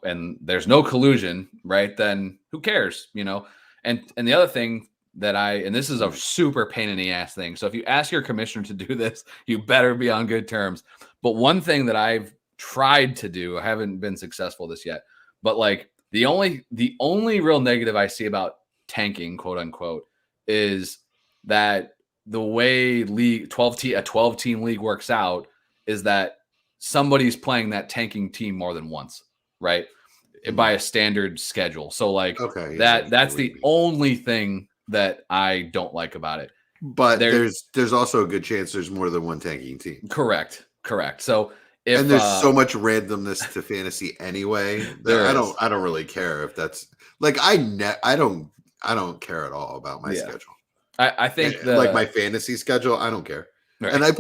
and there's no collusion, right? Then who cares? And the other thing and this is a super pain in the ass thing. So if you ask your commissioner to do this, you better be on good terms. But one thing that I've tried to do, I haven't been successful this yet, but like the only real negative I see about tanking, quote unquote, is that the way a 12 team league works out is that somebody's playing that tanking team more than once, right? By a standard schedule. So like Okay, yeah, that's the only thing that I don't like about it. But there's also a good chance there's more than one tanking team. Correct. So and there's so much randomness to fantasy anyway that I don't really care if that's like I don't care at all about my schedule. I think like my fantasy schedule, I don't care. Right. And I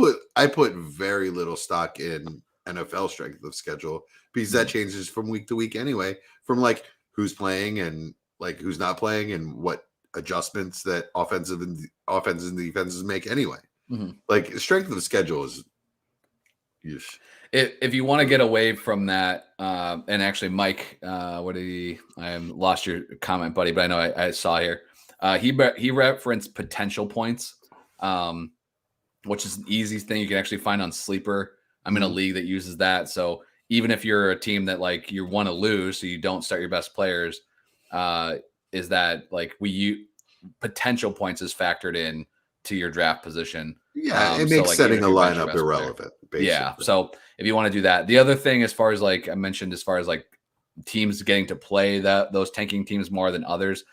put very little stock in NFL strength of schedule because that changes from week to week anyway, from like who's playing and like who's not playing and what adjustments that offenses and defenses make anyway. Like strength of the schedule is if you want to get away from that, and actually Mike, I lost your comment, buddy, but I know I saw here. He referenced potential points, which is an easy thing you can actually find on Sleeper. I'm in a league that uses that. So even if you're a team that like you want to lose, so you don't start your best players, is that like potential points is factored in to your draft position. Yeah, it makes setting a lineup irrelevant. Basically. Yeah. So if you want to do that, the other thing, as far as like I mentioned, as far as like teams getting to play those tanking teams more than others,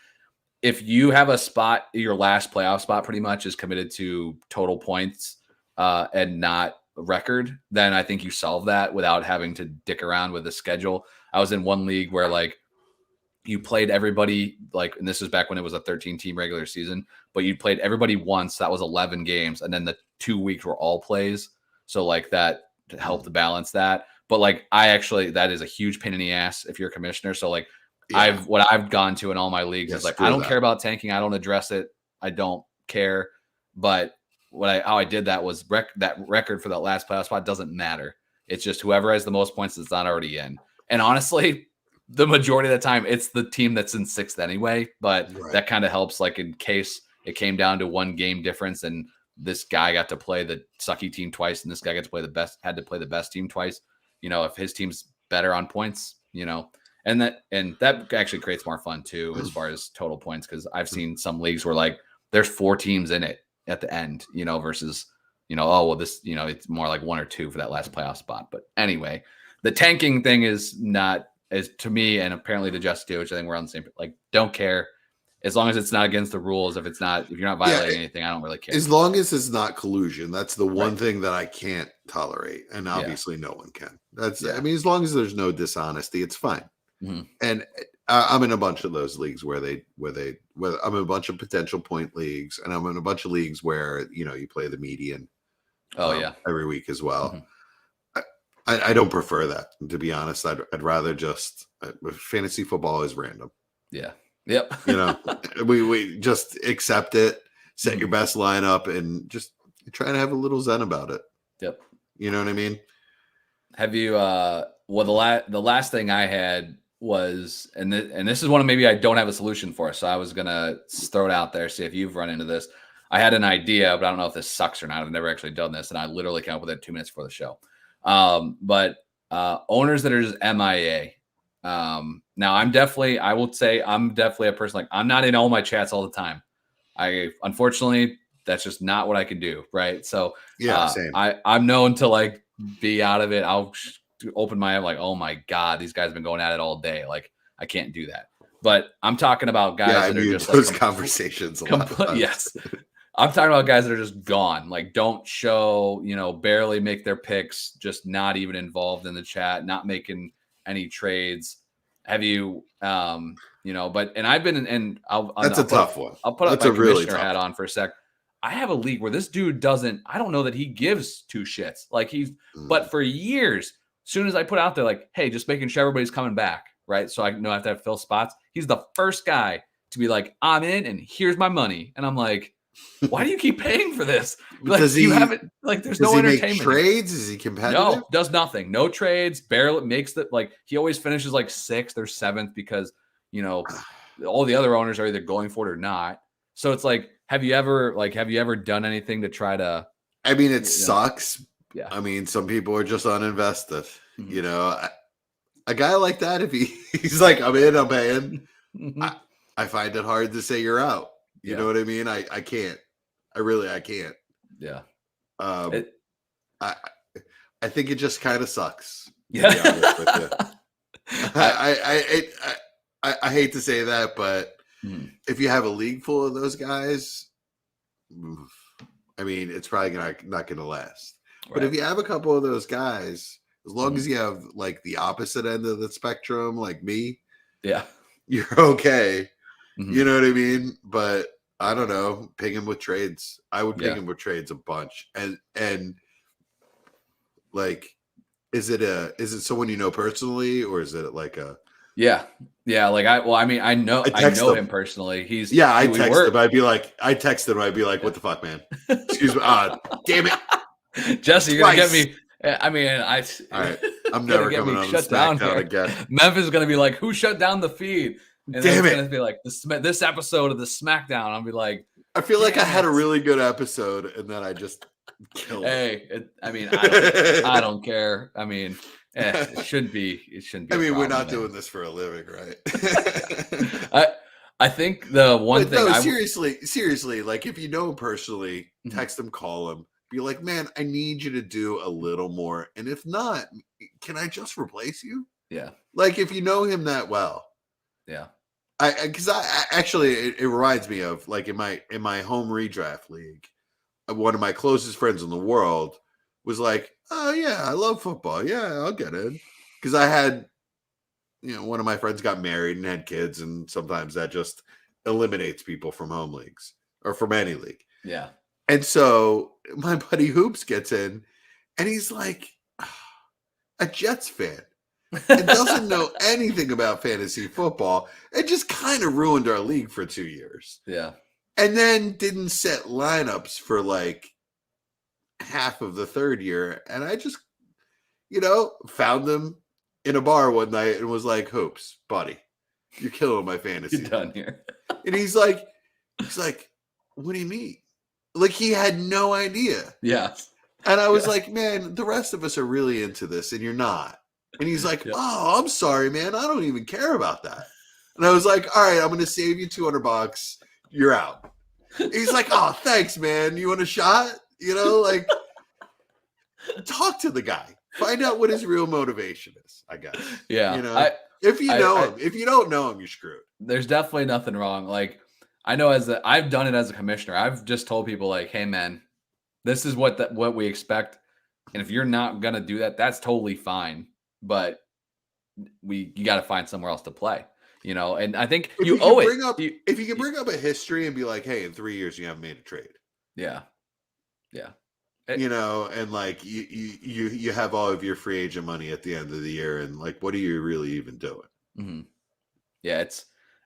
if you have a spot, your last playoff spot pretty much is committed to total points and not record, then I think you solve that without having to dick around with the schedule. I was in one league where like you played everybody, like, and this is back when it was a 13-team regular season, but you played everybody once. That was 11 games. And then the 2 weeks were all plays. So like that helped balance that. But like that is a huge pain in the ass if you're a commissioner. So like what I've gone to in all my leagues is like, I don't care about tanking. I don't address it. I don't care. But how I did that was that record for that last playoff spot doesn't matter. It's just whoever has the most points that's not already in. And honestly, the majority of the time it's the team that's in sixth anyway, but that kind of helps, like in case it came down to one game difference and this guy got to play the sucky team twice and this guy had to play the best team twice, if his team's better on points, and that actually creates more fun too as far as total points, because I've seen some leagues where like there's 4 teams in it at the end, versus it's more like 1 or 2 for that last playoff spot. But anyway, the tanking thing is not, as to me, and apparently to Justin, which I think we're on the same, like, don't care as long as it's not against the rules. If you're not violating anything, I don't really care. As long as it's not collusion, that's the one thing that I can't tolerate, and obviously no one can. I mean, as long as there's no dishonesty, it's fine. And I'm in a bunch of those leagues where I'm in a bunch of potential point leagues, and I'm in a bunch of leagues where you play the median. Every week as well. I don't prefer that, to be honest. I'd rather just fantasy football is random. Yeah. Yep. We just accept it, set your best lineup, and just try to have a little zen about it. Yep. You know what I mean? Have you? The last thing I had was, and this is one maybe I don't have a solution for, so I was gonna throw it out there, see if you've run into this. I had an idea, but I don't know if this sucks or not. I've never actually done this, and I literally came up with it 2 minutes before the show. But owners that are just MIA. Now I'm definitely a person, like, I'm not in all my chats all the time. Unfortunately, that's just not what I can do. Right. So same. I'm known to like be out of it. I'll open my eye like, oh my God, these guys have been going at it all day. Like, I can't do that. But I'm talking about guys that are just those conversations. Yes. I'm talking about guys that are just gone, like don't show, barely make their picks, just not even involved in the chat, not making any trades. Have you, and I've been, and that's a tough one. I'll put up my commissioner hat on for a sec. I have a league where this dude doesn't, I don't know that he gives two shits. Like but for years, as soon as I put out there, like, hey, just making sure everybody's coming back, right? So I know I have to fill spots. He's the first guy to be like, I'm in and here's my money. And I'm like, why do you keep paying for this? Like, there's no entertainment. Make trades? Is he competitive? No, does nothing. No trades. Barely makes that. Like, he always finishes like 6th or 7th because, all the other owners are either going for it or not. So it's like, have you ever done anything to try to? I mean, it sucks. Yeah. I mean, some people are just uninvested. Mm-hmm. A guy like that, if he's like, I'm in, I'm paying. Mm-hmm. I find it hard to say you're out. You know what I mean? I can't. I can't. Yeah. I think it just kind of sucks. Yeah. To be honest with you. I hate to say that, but if you have a league full of those guys, I mean, it's probably not going to last. Right. But if you have a couple of those guys, as long as you have like the opposite end of the spectrum, like me, you're okay. Mm-hmm. You know what I mean? But I don't know, ping him with trades. I would ping him with trades a bunch. And like, is it someone you know personally, or is it like a Yeah. Like I know him personally. I text him. I'd be like, what the fuck, man? Excuse me. Damn it. Jesse, you're gonna get me. I mean, all right. I'm never coming on Smackdown again. Memphis is gonna be like, who shut down the feed? And damn it's gonna be like this episode of the Smackdown. I'll be like, I feel like I had a really good episode, and then I just killed it. I don't care. I mean, it shouldn't be. I mean, we're not doing this for a living, right? I think the one thing. No, seriously, like if you know him personally, text him, call him, be like, man, I need you to do a little more, and if not, can I just replace you? Yeah. Like if you know him that well. Yeah. Because it reminds me of like in my home redraft league, one of my closest friends in the world was like, oh yeah, I love football. Yeah, I'll get in. Because I had, one of my friends got married and had kids, and sometimes that just eliminates people from home leagues or from any league. Yeah. And so my buddy Hoops gets in, and he's like a Jets fan. It doesn't know anything about fantasy football. It just kind of ruined our league for 2 years. Yeah. And then didn't set lineups for like half of the third year. And I just, found him in a bar one night and was like, Hoops, buddy, you're killing my fantasy. You're done here. And he's like, what do you mean? Like he had no idea. Yeah. And I was like, man, the rest of us are really into this and you're not. And he's like, oh, I'm sorry, man. I don't even care about that. And I was like, all right, I'm going to save you $200. You're out. He's like, oh, thanks, man. You want a shot? Like talk to the guy. Find out what his real motivation is, I guess. Yeah. If you know him. If you don't know him, you're screwed. There's definitely nothing wrong. Like I know I've done it as a commissioner. I've just told people like, hey, man, this is what we expect. And if you're not going to do that, that's totally fine. But you got to find somewhere else to play, and I think if you owe it. If you can bring up a history and be like, hey, in 3 years, you haven't made a trade. Yeah. Yeah. And like you have all of your free agent money at the end of the year. And like, what are you really even doing? Mm-hmm. Yeah.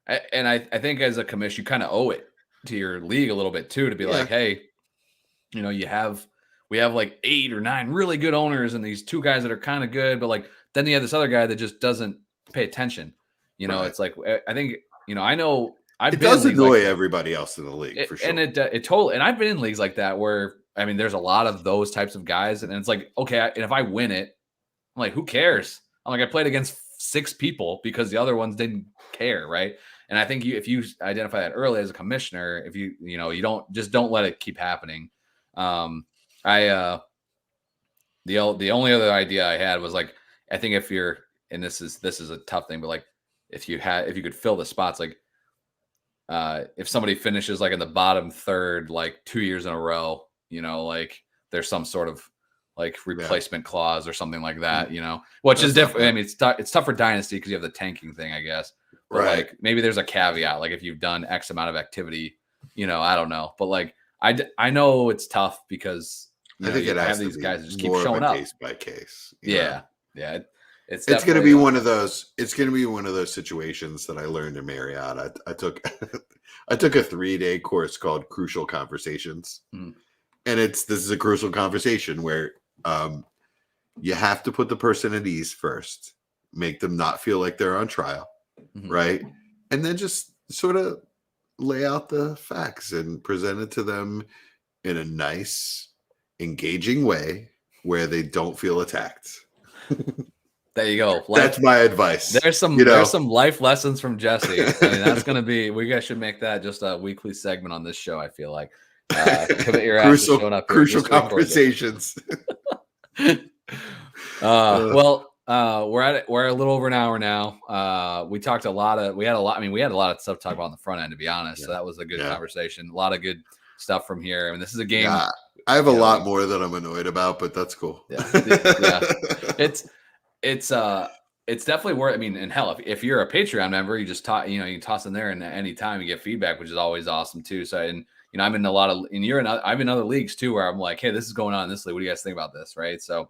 I think as a commission, you kind of owe it to your league a little bit too, to be like, hey, we have like 8 or 9 really good owners and these 2 guys that are kind of good, but like, then you have this other guy that just doesn't pay attention. Right. It's like, I think, I know it does annoy everybody else in the league for sure. And it totally, and I've been in leagues like that where, I mean, there's a lot of those types of guys and it's like, okay. And if I win it, I'm like, who cares? I'm like, I played against 6 people because the other ones didn't care. Right. And I think if you identify that early as a commissioner, if you don't let it keep happening. The only other idea I had was like, I think if you're, and this is a tough thing, but like if you could fill the spots, like if somebody finishes like in the bottom third, like 2 years in a row, like there's some sort of like replacement clause or something like that, which is different. I mean, it's tough for dynasty because you have the tanking thing, I guess. But like maybe there's a caveat, like if you've done X amount of activity, I don't know. But like I know it's tough because I think it I have has to these be guys that just keep more of showing a up. case by case. Yeah, it's It's going to definitely be one of those. It's going to be one of those situations that I learned in Marriott. I took I took a 3-day course called Crucial Conversations, Mhm. and this is a crucial conversation where you have to put the person at ease first, make them not feel like they're on trial, right, and then just sort of lay out the facts and present it to them in a nice, engaging way where they don't feel attacked. There you go. That's my advice. There's some life lessons from Jesse. I mean, that's gonna be. We guys should make that just a weekly segment on this show. I feel like commit your ass to showing up here. Crucial conversations. We're a little over an hour now. We talked a lot of. We had a lot of stuff to talk about on the front end, to be honest. So that was a good conversation. A lot of good stuff from here. I mean, this is a game. Yeah, I have a lot more that I'm annoyed about, but that's cool. Yeah. It's definitely worth. I mean, and hell, if you're a Patreon member, you just you can toss in there, and any time you get feedback, which is always awesome too. So, and I'm in I'm in other leagues too, where I'm like, hey, this is going on in this league. What do you guys think about this? Right. So,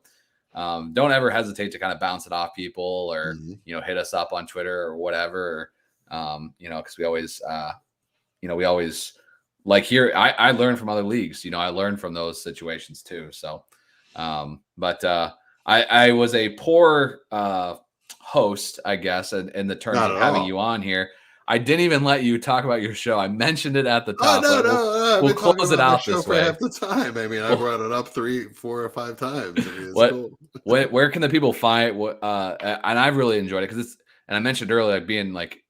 don't ever hesitate to kind of bounce it off people, or hit us up on Twitter or whatever. Because we always like here. I learn from other leagues. I learn from those situations too. So, I was a poor host, I guess, in the terms of having you on here. I didn't even let you talk about your show. I mentioned it at the top. No. We'll close it out this way. Half the time. I mean, I brought it up 3, 4, or 5 times. I mean, cool. Where can the people find it? And I've really enjoyed it because and I mentioned earlier, being like,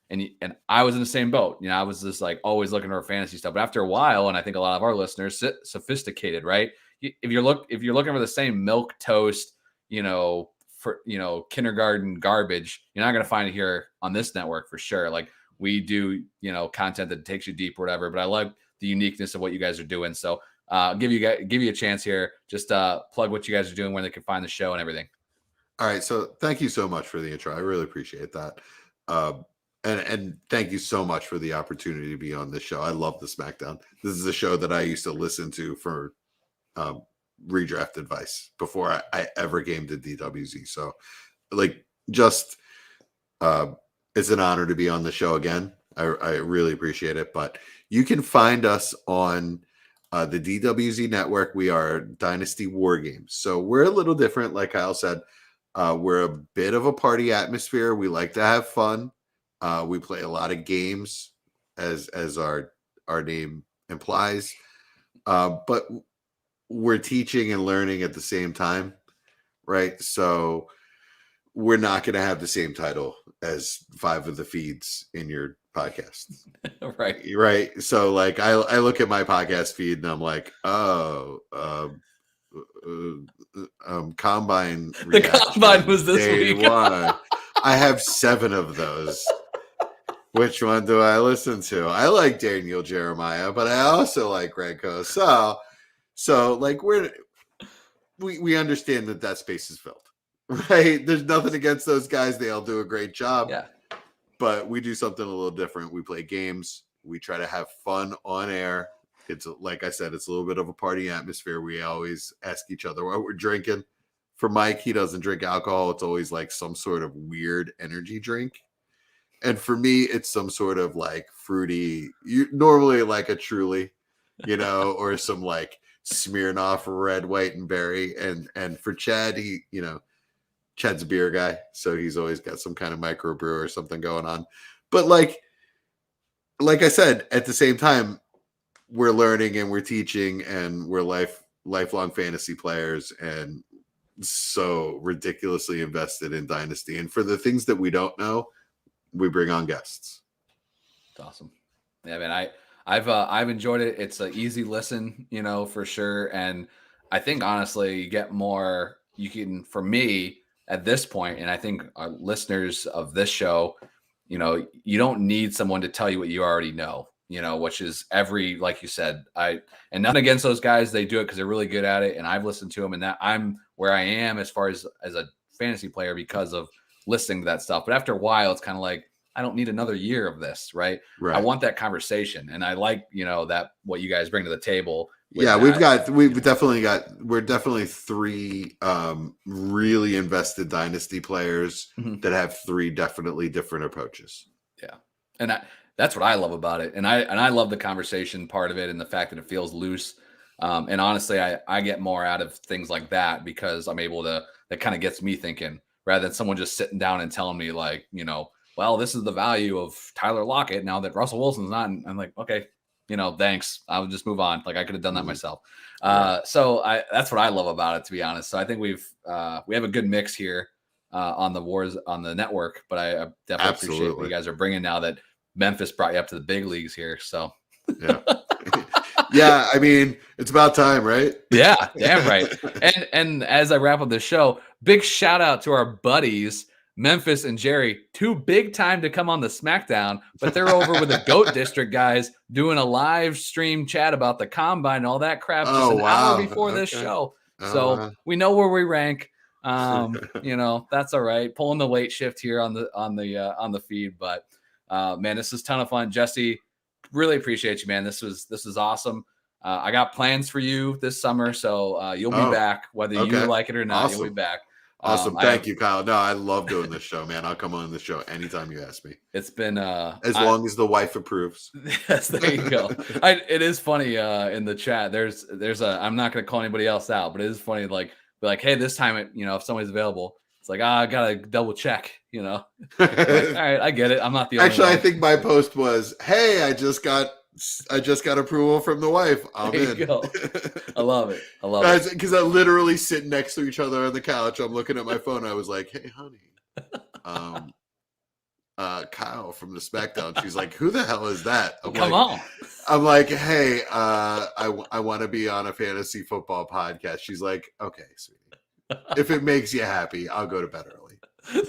and I was in the same boat. I was just like always looking for fantasy stuff. But after a while, and I think a lot of our listeners, sophisticated, right? If you're looking for the same milk toast, for kindergarten garbage, you're not going to find it here on this network for sure. Like, we do content that takes you deep or whatever, but I like the uniqueness of what you guys are doing. So give you a chance here. Just plug what you guys are doing, where they can find the show and everything. All right, so thank you so much for the intro. I really appreciate that. And thank you so much for the opportunity to be on this show. I love the Smackdown. This is a show that I used to listen to for redraft advice before I ever came to DWZ. So, it's an honor to be on the show again. I really appreciate it. But you can find us on the DWZ network. We are Dynasty War Games. So we're a little different. Like Kyle said, we're a bit of a party atmosphere. We like to have fun. We play a lot of games, as our name implies. But we're teaching and learning at the same time, right? So we're not going to have the same title as 5 of the feeds in your podcast. Right. So I look at my podcast feed and I'm like, combine. The combine was this week. I have 7 of those. Which one do I listen to? I like Daniel Jeremiah, but I also like Greg Coe. So we understand that space is filled, right? There's nothing against those guys. They all do a great job. Yeah. But we do something a little different. We play games. We try to have fun on air. It's like I said, it's a little bit of a party atmosphere. We always ask each other what we're drinking. For Mike, he doesn't drink alcohol. It's always like some sort of weird energy drink. And for me, it's some sort of like fruity, normally like a Truly, or some like Smirnoff red, white, and berry. And for Chad, Chad's a beer guy, so he's always got some kind of microbrew or something going on. But like I said, at the same time, we're learning and we're teaching and we're lifelong fantasy players and so ridiculously invested in Dynasty. And for the things that we don't know, we bring on guests. It's awesome. Yeah, man, I've enjoyed it. It's an easy listen, for sure. And I think honestly, you get more. You can, for me at this point, and I think our listeners of this show, you don't need someone to tell you what you already know. Which is like you said, and nothing against those guys. They do it because they're really good at it. And I've listened to them, and that I'm where I am as far as a fantasy player because of listening to that stuff. But after a while, it's kind of like, I don't need another year of this, right? Right. I want that conversation, and I like, that what you guys bring to the table. Yeah, that, we're definitely three really invested dynasty players that have three definitely different approaches. Yeah. And that's what I love about it. And I love the conversation part of it and the fact that it feels loose. And honestly, I get more out of things like that because I'm able to, that kind of gets me thinking rather than someone just sitting down and telling me like, well, this is the value of Tyler Lockett now that Russell Wilson's not. And I'm like, okay, thanks. I'll just move on. Like I could have done that myself. So that's what I love about it, to be honest. So I think we have a good mix here on the Wars on the network, but I definitely appreciate what you guys are bringing now that Memphis brought you up to the big leagues here. So yeah. Yeah, I mean, it's about time, right? Yeah, damn right. And as I wrap up the show, big shout out to our buddies Memphis and Jerry, too big time to come on the Smackdown, but they're over with the GOAT District guys doing a live stream chat about the combine and all that crap just an hour before this show. So we know where we rank. That's all right. Pulling the late shift here on the feed, but man, this is a ton of fun. Jesse, really appreciate you, man. This is awesome. I got plans for you this summer, so you'll be back whether you like it or not. Awesome. You'll be back. Awesome. Thank you, Kyle. No, I love doing this show, man. I'll come on the show anytime you ask me. It's been as long as the wife approves. Yes, there you go. It is funny in the chat. There's I'm not going to call anybody else out, but it is funny. Like, be like, hey, this time, if somebody's available, it's like, I gotta double check. Like, all right, I get it. I'm not the only one. I think my post was, hey, I just got approval from the wife. I'm in. You go. I love it. Guys, because I literally sit next to each other on the couch. I'm looking at my phone. I was like, hey, honey, Kyle from the Smackdown. She's like, who the hell is that? Come on. I'm like, hey, I want to be on a fantasy football podcast. She's like, okay, sweetie. If it makes you happy, I'll go to bed early.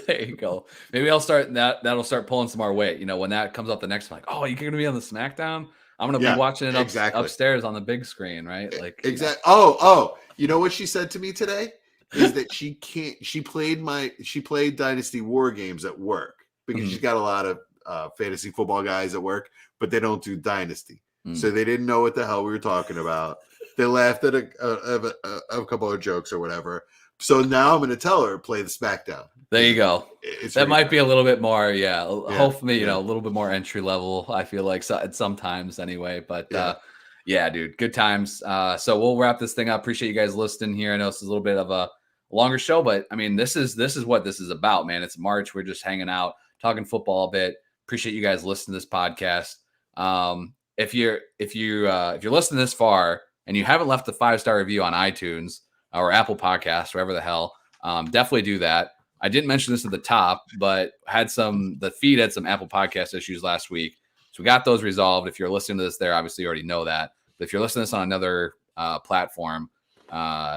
There you go. Maybe I'll start that'll start pulling some our weight. When that comes up the next one, like, oh, you're gonna be on the Smackdown? I'm gonna be watching it upstairs on the big screen, right? Like exactly. Oh, you know what she said to me today is that she played Dynasty War Games at work because she's got a lot of fantasy football guys at work, but they don't do Dynasty, so they didn't know what the hell we were talking about. They laughed at a couple of jokes or whatever. So now I'm going to tell her play the Smackdown. There you go. That might be a little bit more, hopefully, a little bit more entry level. I feel like sometimes anyway, but dude, good times. So we'll wrap this thing up. Appreciate you guys listening here. I know this is a little bit of a longer show, but I mean, this is what this is about, man. It's March. We're just hanging out, talking football a bit. Appreciate you guys listening to this podcast. If you're listening this far and you haven't left a 5-star review on iTunes or Apple Podcasts, wherever the hell, definitely do that. I didn't mention this at the top, but the feed had some Apple Podcast issues last week. So we got those resolved. If you're listening to this there, obviously you already know that. But if you're listening to this on another platform,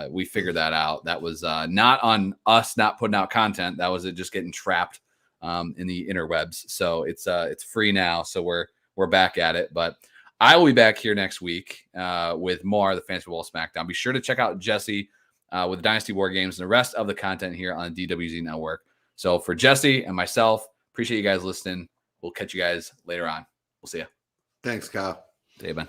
we figured that out. That was not on us not putting out content. That was it just getting trapped in the interwebs. So it's free now. So we're back at it. But I will be back here next week with more of the Fantasy Football Smackdown. Be sure to check out Jesse with Dynasty War Games and the rest of the content here on the DWZ Network. So for Jesse and myself, appreciate you guys listening. We'll catch you guys later on. We'll see you. Thanks, Kyle. See you, Ben.